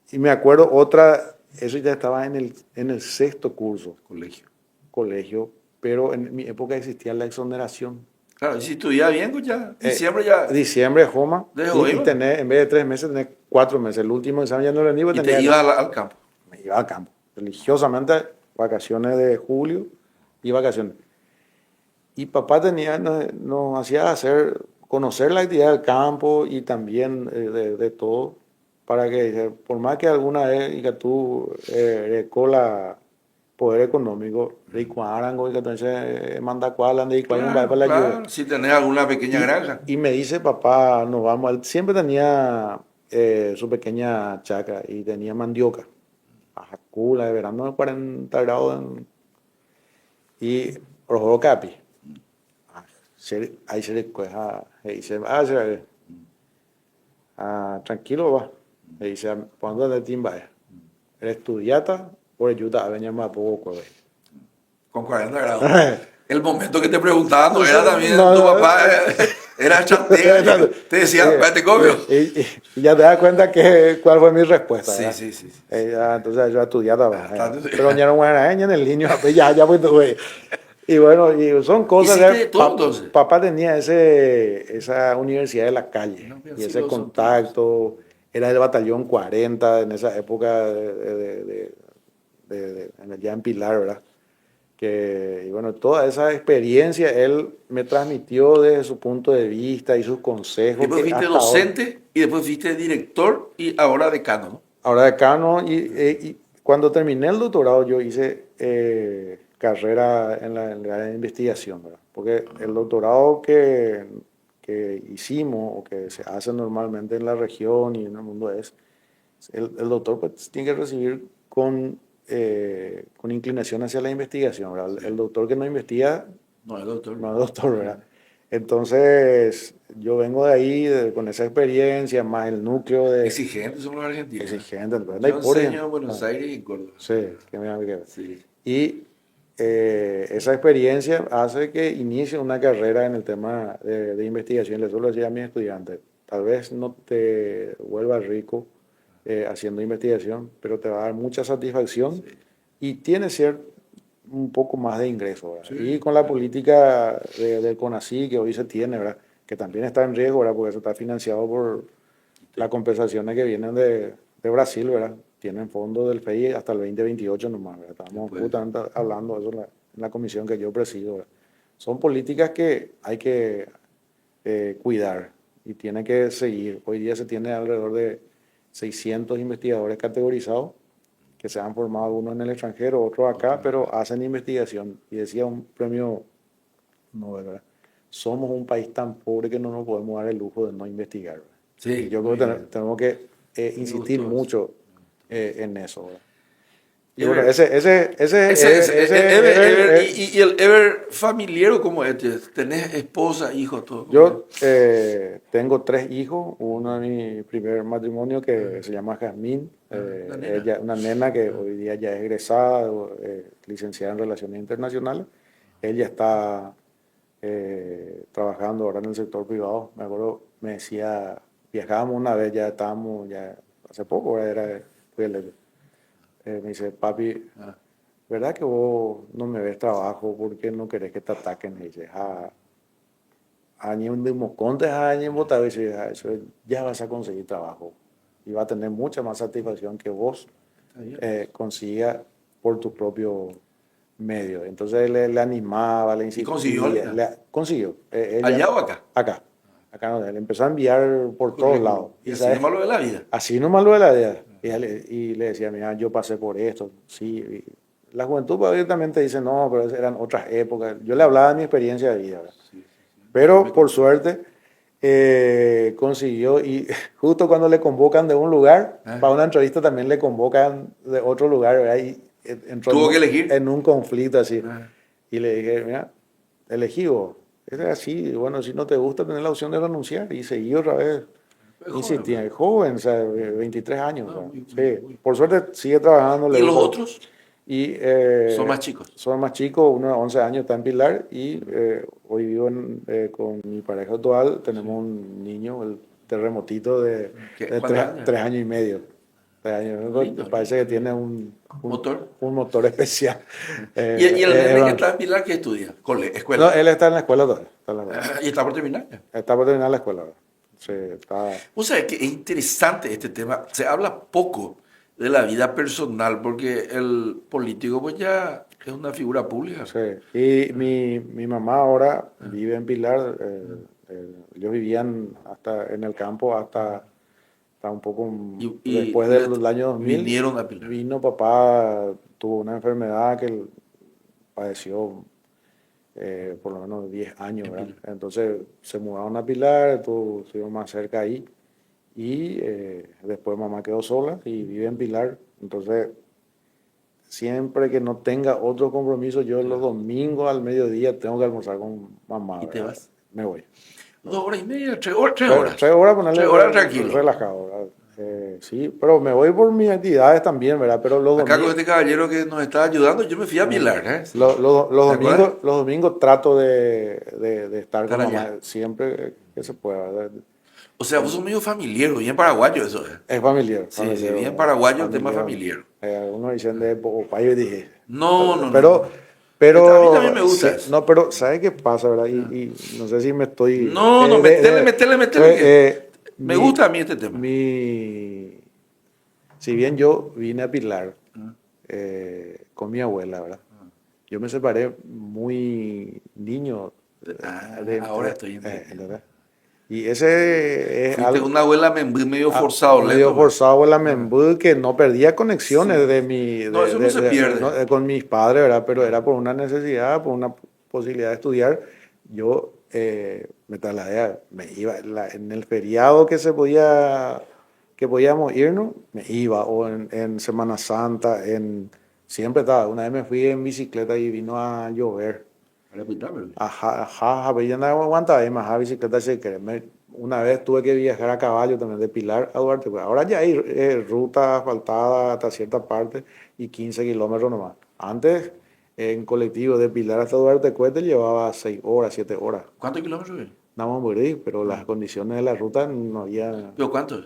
Y me acuerdo otra, eso ya estaba en el sexto curso, Colegio. colegio, pero en mi época existía la exoneración. Claro, y si estudiaba bien, pues ya, diciembre ya, Diciembre, Joma, Dejo, y iba. tener, en vez de 3 meses, tener 4 meses. El último examen ya no lo iba, Y te tenía iba al campo. me iba al campo, religiosamente, vacaciones de julio y vacaciones. Y papá nos hacía conocer la actividad del campo y también de todo, para que, por más que alguna vez y que tú recola poder económico, rico arango y que entonces manda cuál y cuál va para Claro, la ayuda. claro, si tenés alguna pequeña granja. Y me dice, papá, nos vamos. Él siempre tenía su pequeña chacra y tenía mandioca. Ajacula de verano, 40 grados. Y rojo capi. Ahí se le cueja. Y dice, tranquilo, va. Y dice, ¿cuándo de timba? ¿Eres estudiata? Por ayuda, venía más poco, güey. Con 40 grados. El momento que te preguntaba no era también No, tu no, papá, era chanteo. Te decía, te cobro. Y ya te das cuenta cuál fue mi respuesta, Sí, ¿verdad? sí, sí. Entonces yo estudiaba, Bastante. pero ya no era en el niño, ya pues güey. Y bueno, y son cosas ¿Hiciste de todo entonces? papá tenía esa universidad de la calle No, pero y sí ese lo son contacto, era del batallón 40 en esa época ya en Pilar, ¿verdad? Y bueno, toda esa experiencia él me transmitió desde su punto de vista y sus consejos. Después Que fuiste hasta ahora, docente y después fuiste director y ahora decano, ¿no? ahora decano, y cuando terminé el doctorado yo hice carrera en la investigación, ¿verdad? Porque el doctorado que hicimos o que se hace normalmente en la región y en el mundo el doctor pues, tiene que recibir con inclinación hacia la investigación, ¿verdad? El doctor que no investiga No, el doctor. no es doctor, ¿verdad? Entonces, yo vengo de ahí con esa experiencia, más el núcleo de Exigentes somos los argentinos. exigente, ¿verdad? Yo enseño en Buenos Aires y en Córdoba. Sí, que me Sí. Y esa experiencia hace que inicie una carrera en el tema de investigación. Le suelo decir a mis estudiantes, tal vez no te vuelvas rico haciendo investigación, pero te va a dar mucha satisfacción y tienes un poco más de ingreso, ¿verdad? Sí, Y con la política del CONACYT que hoy se tiene, ¿verdad? Que también está en riesgo, ¿verdad? Porque eso está financiado por las compensaciones que vienen de Brasil, ¿verdad? Tienen fondos del FEI hasta el 2028 nomás, ¿verdad? Estamos Pues, justamente hablando de eso en la comisión que yo presido, ¿verdad? Son políticas que hay que cuidar y tiene que seguir. Hoy día se tiene alrededor de 600 investigadores categorizados que se han formado, uno en el extranjero, otro acá, pero hacen investigación. Y decía un premio Nobel, ¿verdad? Somos un país tan pobre que no nos podemos dar el lujo de no investigar, ¿verdad? sí, Y yo muy creo que bien. tenemos que insistir gustó. mucho en eso, ¿verdad? Y Ever, bueno, Ever, y el Ever familiar, ¿cómo es? ¿Tenés esposa, hijo, todo? yo tengo 3 hijos, uno de mi primer matrimonio que se llama Jazmín, Una nena. ella, una nena que hoy día ya es egresada, licenciada en Relaciones Internacionales. Ella está trabajando ahora en el sector privado. Me acuerdo, me decía, viajábamos una vez, ya estábamos, ya hace poco, me dice, papi, Ah, ¿verdad que vos no me ves trabajo porque no querés que te ataquen? Me dice, año de mocontes, año bota, dice, eso ya vas a conseguir trabajo y va a tener mucha más satisfacción que vos está bien. consigas por tu propio medio. Entonces le animaba, le ¿Y insistía. consiguió? Consiguió. Ella, ¿Allá o acá? acá. acá no, él empezó a enviar por todos lados. Y así ¿sabes? nomás lo de la vida. Así nomás lo de la idea. Y le decía, mira, yo pasé por esto. Sí. Y la juventud pues, abiertamente dice, no, pero eran otras épocas. Yo le hablaba de mi experiencia de vida. ¿Verdad? Pero por suerte consiguió, y justo cuando le convocan de un lugar, para una entrevista también le convocan de otro lugar, ¿verdad? Y entró Tuvo que elegir. en un conflicto así. Y le dije, mira, elegí vos. Es así, bueno, si no te gusta, tenés la opción de renunciar. Y seguí otra vez. Insistí, joven, o sea, 23 años. No, sí. Por suerte sigue trabajando. ¿Y los otros? Y, son más chicos. Son más chicos, uno de 11 años está en Pilar y hoy vivo con mi pareja actual. Tenemos un niño, el terremotito de 3 años y medio. 3 años. Lindo, parece que tiene un motor especial. ¿Y el nene que está en Pilar qué estudia? ¿Escuela? No, él está en la escuela todavía. ¿Y está por terminar? Está por terminar la escuela. Sí, está... O sea, que es interesante este tema. Se habla poco de la vida personal porque el político pues ya es una figura pública. Sí, y mi mamá ahora vive en Pilar. Ellos vivían hasta en el campo hasta un poco después del año 2000. Vinieron a Pilar. Vino papá, tuvo una enfermedad que él padeció por lo menos 10 años, ¿verdad? Entonces se mudaron a Pilar, estuvimos más cerca ahí. Y después mamá quedó sola y vive en Pilar. Entonces, siempre que no tenga otro compromiso, yo los domingos al mediodía tengo que almorzar con mamá. ¿Y te vas? Me voy. 2 horas y media, 3 horas. 3 horas. 3 horas, ponerle 3 horas tranquilo. Relajado, ¿verdad? Sí, pero me voy por mis actividades también, ¿verdad? Pero los Acá domingos, con este caballero que nos está ayudando, yo me fui a Pilar. los domingos trato de estar con mamá allá. siempre que se pueda, ¿verdad? O sea, vos sos medio familiar, bien paraguayo eso. Es familiar. Sí, bien paraguayo el tema familiar. Algunos dicen de payo y dije. No. Pero a mí también me gusta eso. No, pero ¿sabes qué pasa, verdad? Y no sé si me estoy... No, metele. Me gusta a mí este tema. Si bien yo vine a Pilar con mi abuela, ¿verdad? Yo me separé muy niño. Ahora estoy entendiendo. Y ese es Fuiste algo... una abuela medio forzado. Medio forzado abuela membú, que no perdía conexiones de mi... No, eso no se pierde. Con mis padres, ¿verdad? Pero era por una necesidad, por una posibilidad de estudiar. Yo me trasladé, me iba en el feriado que podíamos irnos, me iba, o en Semana Santa, siempre estaba. Una vez me fui en bicicleta y vino a llover. Ajá, pero ya no aguantaba y más a bicicleta se quiere. Una vez tuve que viajar a caballo también de Pilar a Duarte. Pues ahora ya hay ruta asfaltada hasta cierta parte y 15 kilómetros nomás. Antes, en colectivo de Pilar hasta Duarte Cuete llevaba 6 horas, 7 horas. ¿Cuántos kilómetros es? No, pero las condiciones de la ruta no había... ¿Pero cuánto es?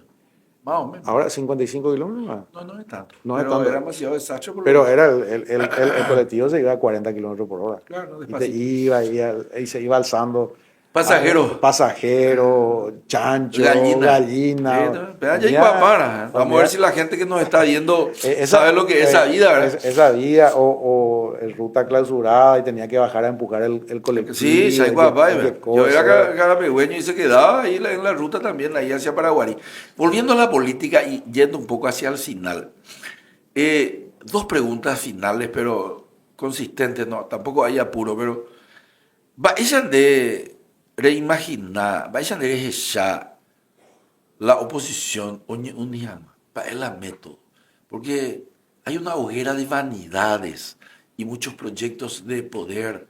Más o menos. Ahora 55 kilómetros más. No es tanto. No pero es tanto. Era demasiado desastre. Pero era el colectivo se iba a 40 kilómetros por hora. Claro, despacito. Y se iba alzando. Pasajeros, chancho, gallina. Vamos a ver si la gente que nos está viendo sabe lo que es esa vida, ¿verdad? Esa vida, o el ruta clausurada y tenía que bajar a empujar el colectivo. Sí, yo era carapegüeño y se quedaba ahí en la ruta también, ahí hacia Paraguarí. Volviendo a la política y yendo un poco hacia el final. 2 preguntas finales, pero consistentes, no, tampoco hay apuro, pero vayan de reimaginar, vayan de ya la oposición unida para el método, porque hay una hoguera de vanidades y muchos proyectos de poder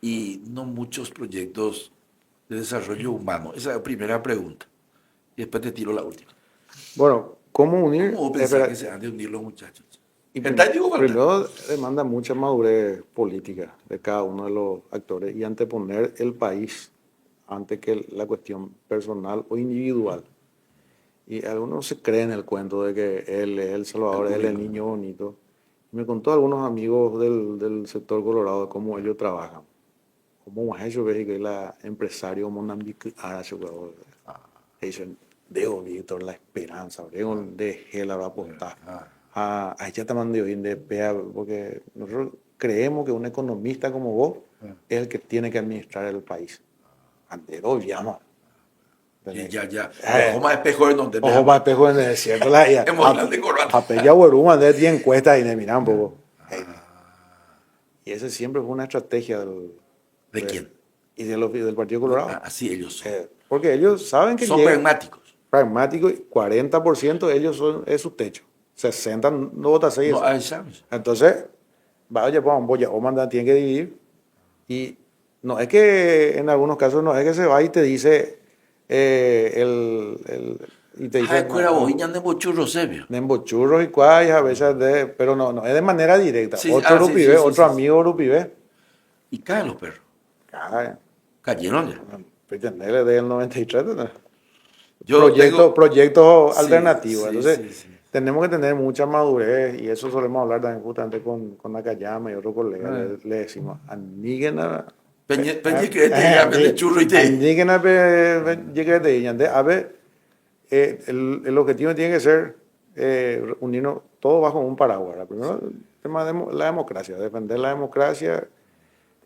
y no muchos proyectos de desarrollo humano. Esa es la primera pregunta. Y después te tiro la última. Bueno, ¿cómo unir? ¿Cómo pensar que se han de unir los muchachos? Y primero demanda mucha madurez política de cada uno de los actores y anteponer el país antes que la cuestión personal o individual. Y algunos se creen el cuento de que él es el Salvador, él es el niño bonito. Me contó algunos amigos del sector Colorado cómo ellos trabajan. Como ellos ven que la empresario Monambique dicen, Deo Víctor, la esperanza, de la va a apostar. A ella te mandé hoy de PEA, porque nosotros creemos que un economista como vos es el que tiene que administrar el país. Antes obviamos. Y ya. Ojo más espejo en donde Ojo más espejo en el desierto. Hemos de corbata. Apella Hueruma, de 10 encuestas y me miran un poco. Y ese siempre fue una estrategia ¿De quién? Y del Partido Colorado. Así ellos son. Porque ellos saben que son pragmáticos. Pragmáticos, 40% ellos es su techo. 60 no vota 6. No, ahí sabes. Entonces, vaya, pues, o manda, tiene que dividir. Y no es que en algunos casos no es que se va y te dice y te dice Cuera bojiñan de bochurro sebio. de embochurros y cuayas a veces pero no es de manera directa. Sí, otro Rupivé, otro sí. amigo Rupivé. Y caen los perros. Caen. Cayeron ya. Pretendele del 93. Yo proyectos alternativos. Sí, Entonces, tenemos que tener mucha madurez y eso solemos hablar también justamente con Nakayama y otro colega. Le decimos, aníguena. Peñe crete, churro y te. Aníguena, a ver, el objetivo tiene que ser unirnos todos bajo un paraguas. Primero, el tema de la democracia, defender la democracia.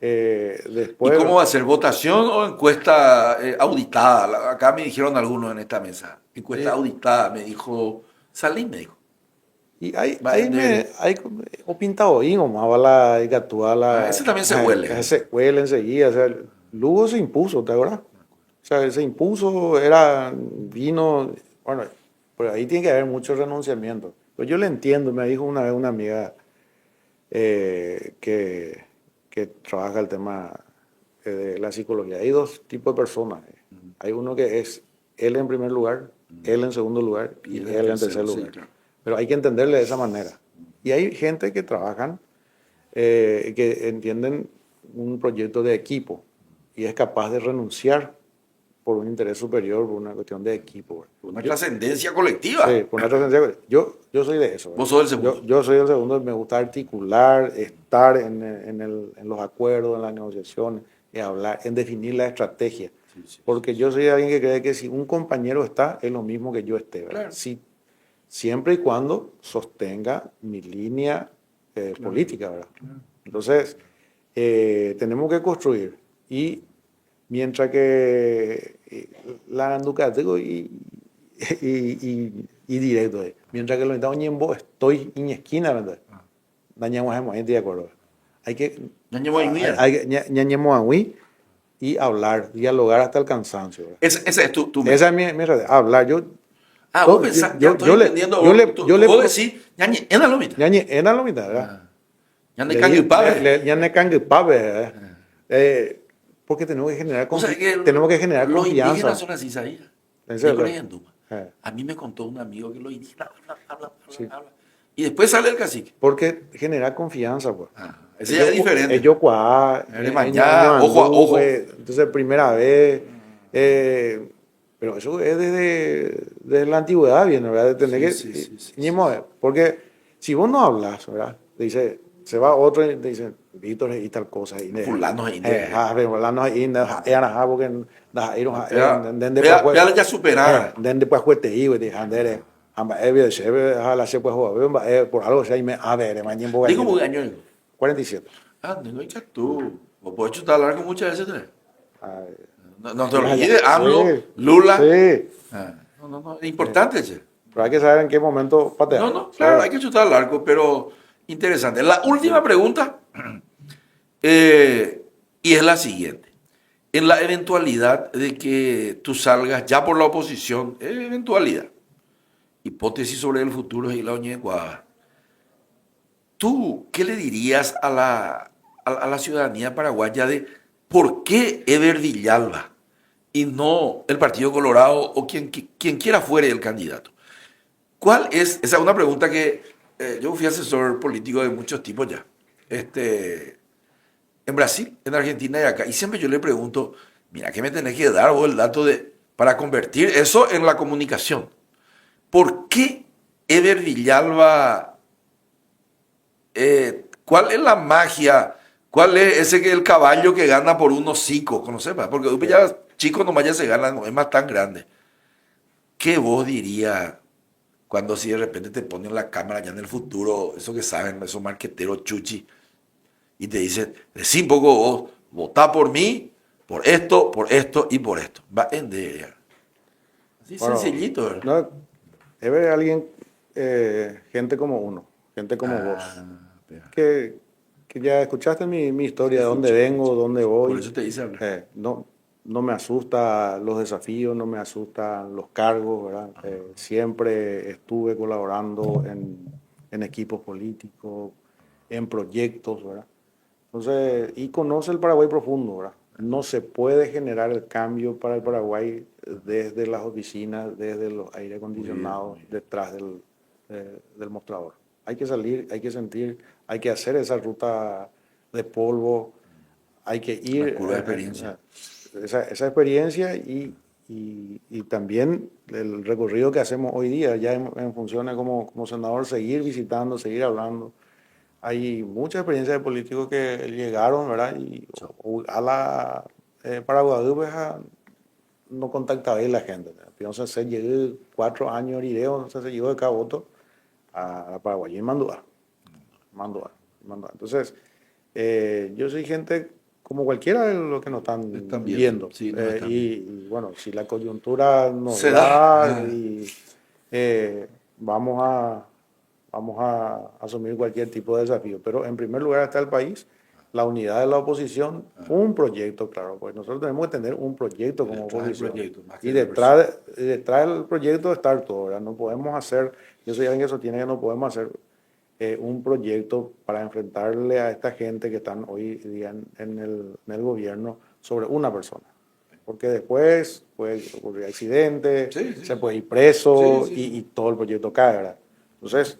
Después, ¿Y cómo va a ser? ¿Votación o encuesta auditada? Acá me dijeron algunos en esta mesa. Encuesta auditada, me dijo. Salim, me dijo. Y hay o pintado o más bala y gatúa ese también se huele. Se huele enseguida. O sea, Lugo se impuso, ¿te acuerdas? O sea, se impuso, vino. Bueno, pero ahí tiene que haber mucho renunciamiento. Pero yo le entiendo, me dijo una vez una amiga que trabaja el tema de la psicología. Hay dos tipos de personas. Hay uno que es él en primer lugar, él en segundo lugar y él en tercer lugar. Sí, claro. Pero hay que entenderle de esa manera. Y hay gente que trabajan, que entienden un proyecto de equipo y es capaz de renunciar por un interés superior, por una cuestión de equipo. Una trascendencia colectiva. Sí, por una trascendencia colectiva. Yo soy de eso. Vos sos el segundo. Yo soy el segundo, me gusta articular, estar en los acuerdos, en las negociaciones, en hablar, en definir la estrategia. Sí. Porque yo soy alguien que cree que si un compañero está, es lo mismo que yo esté. Claro. Siempre y cuando sostenga mi línea política, ¿verdad? Claro. Entonces, tenemos que construir. Y mientras que la anducatego y directo, mientras que lo estamos ñembo, estoy en esquina, ¿verdad? Dañamos a de acuerdo. Hay que ñañemos y hablar, dialogar hasta el cansancio. Esa es tu esa es mi realidad, hablar. Vos pensás, yo estoy entendiendo. Vos decís, ñañe, en la mitad. Ñañe, en la mitad, ¿verdad? Ñañe canguipave. Ñañe canguipave, porque tenemos que generar confianza. Los indígenas son así, ¿sabías? A mí me contó un amigo que los indígenas hablan. Y después sale el cacique. Porque genera confianza, pues. Ese ya es diferente. Ellos ojo a ojo. Entonces, primera vez. Pero eso es desde la antigüedad, viene, ¿verdad? De tener porque si vos no hablas, ¿verdad? Dice, se va otro y te dice, Víctor y tal cosa. Fulano es porque ya superar. Después fuerte y andere por algo se me a ver, mañana voy a digo muy año 47. No hay tú. Vos podés chutar largo muchas veces, no te olvides, AMLO, Lula. Sí. No, es importante, che. Pero hay que saber en qué momento patear. No, claro, hay que chutar largo, pero interesante. La última pregunta, y es la siguiente. En la eventualidad de que tú salgas ya por la oposición, eventualidad, hipótesis sobre el futuro de la Oñegua, ¿tú qué le dirías a la ciudadanía paraguaya de por qué Eber Villalba y no el Partido Colorado o quien quiera fuere el candidato? ¿Cuál es? Esa es una pregunta que yo fui asesor político de muchos tipos ya. En Brasil, en Argentina y acá. Y siempre yo le pregunto, mira, ¿qué me tenés que dar vos el dato para convertir eso en la comunicación? ¿Por qué Eber Villalba? ¿Cuál es la magia? ¿Cuál es el caballo que gana por un hocico? ¿Conoces? Porque ya chico nomás ya se gana, no es más tan grande. ¿Qué vos dirías cuando si de repente te ponen la cámara ya en el futuro, eso que saben, esos marqueteros chuchi, y te dicen, decí un poco vos, votá por mí, por esto y por esto? Va en de Sí, Bueno, sencillito, ¿verdad? no, Ever es alguien, gente como uno, gente como vos, Vea, que, que ya escuchaste mi historia, de dónde escuché, vengo, escuché. dónde Por voy. eso te hice hablar. No, no me asustan los desafíos, no me asustan los cargos, ¿verdad? Siempre estuve colaborando en equipos políticos, en proyectos, ¿verdad? Entonces, y conoce el Paraguay profundo, ¿verdad? No se puede generar el cambio para el Paraguay desde las oficinas, desde los aire Muy bien, acondicionados, muy bien. detrás del mostrador. Hay que salir, hay que sentir, hay que hacer esa ruta de polvo, hay que La ir curva de experiencia. esa experiencia y también el recorrido que hacemos hoy día, ya en funciones como senador, seguir visitando, seguir hablando. Hay mucha experiencia de políticos que llegaron, ¿verdad? Y a la Paraguay, pues, no contactaba ahí la gente. Entonces se llegó 4 años y entonces se llegó de Caboto a Paraguay y Mandua. Mandua, Mandua. Entonces, yo soy gente como cualquiera de los que nos están Están viendo. viendo. Sí, nos están viendo. Y bueno, si la coyuntura nos Se da. da y vamos a asumir cualquier tipo de desafío. Pero en primer lugar está el país, la unidad de la oposición, un proyecto, claro, pues nosotros tenemos que tener un proyecto como Detrás del oposición. proyecto, más que Y de la persona. detrás del proyecto estar todo, ¿verdad? No podemos hacer, yo soy alguien que sostiene que no podemos hacer un proyecto para enfrentarle a esta gente que están hoy día en el gobierno sobre una persona. Porque después puede ocurrir accidente, Sí, se sí. puede ir Sí, preso sí, y sí. todo el proyecto cae, ¿verdad? Entonces,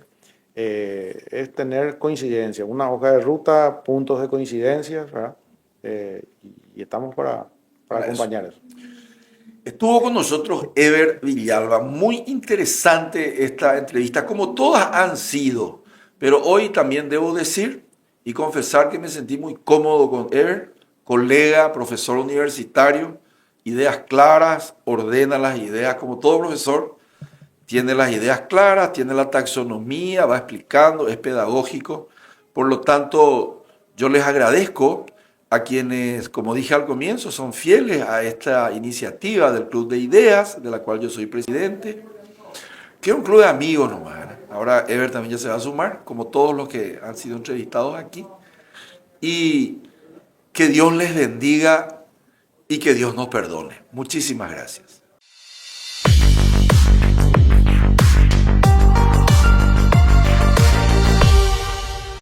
es tener coincidencia, una hoja de ruta, puntos de coincidencia, ¿verdad? Y estamos para Para eso. acompañar eso. Estuvo con nosotros Ever Villalba. Muy interesante esta entrevista, como todas han sido. Pero hoy también debo decir y confesar que me sentí muy cómodo con Ever, colega, profesor universitario, ideas claras, ordena las ideas como todo profesor. Tiene las ideas claras, tiene la taxonomía, va explicando, es pedagógico. Por lo tanto, yo les agradezco a quienes, como dije al comienzo, son fieles a esta iniciativa del Club de Ideas, de la cual yo soy presidente, que es un club de amigos nomás. Ahora Ever también ya se va a sumar, como todos los que han sido entrevistados aquí. Y que Dios les bendiga y que Dios nos perdone. Muchísimas gracias.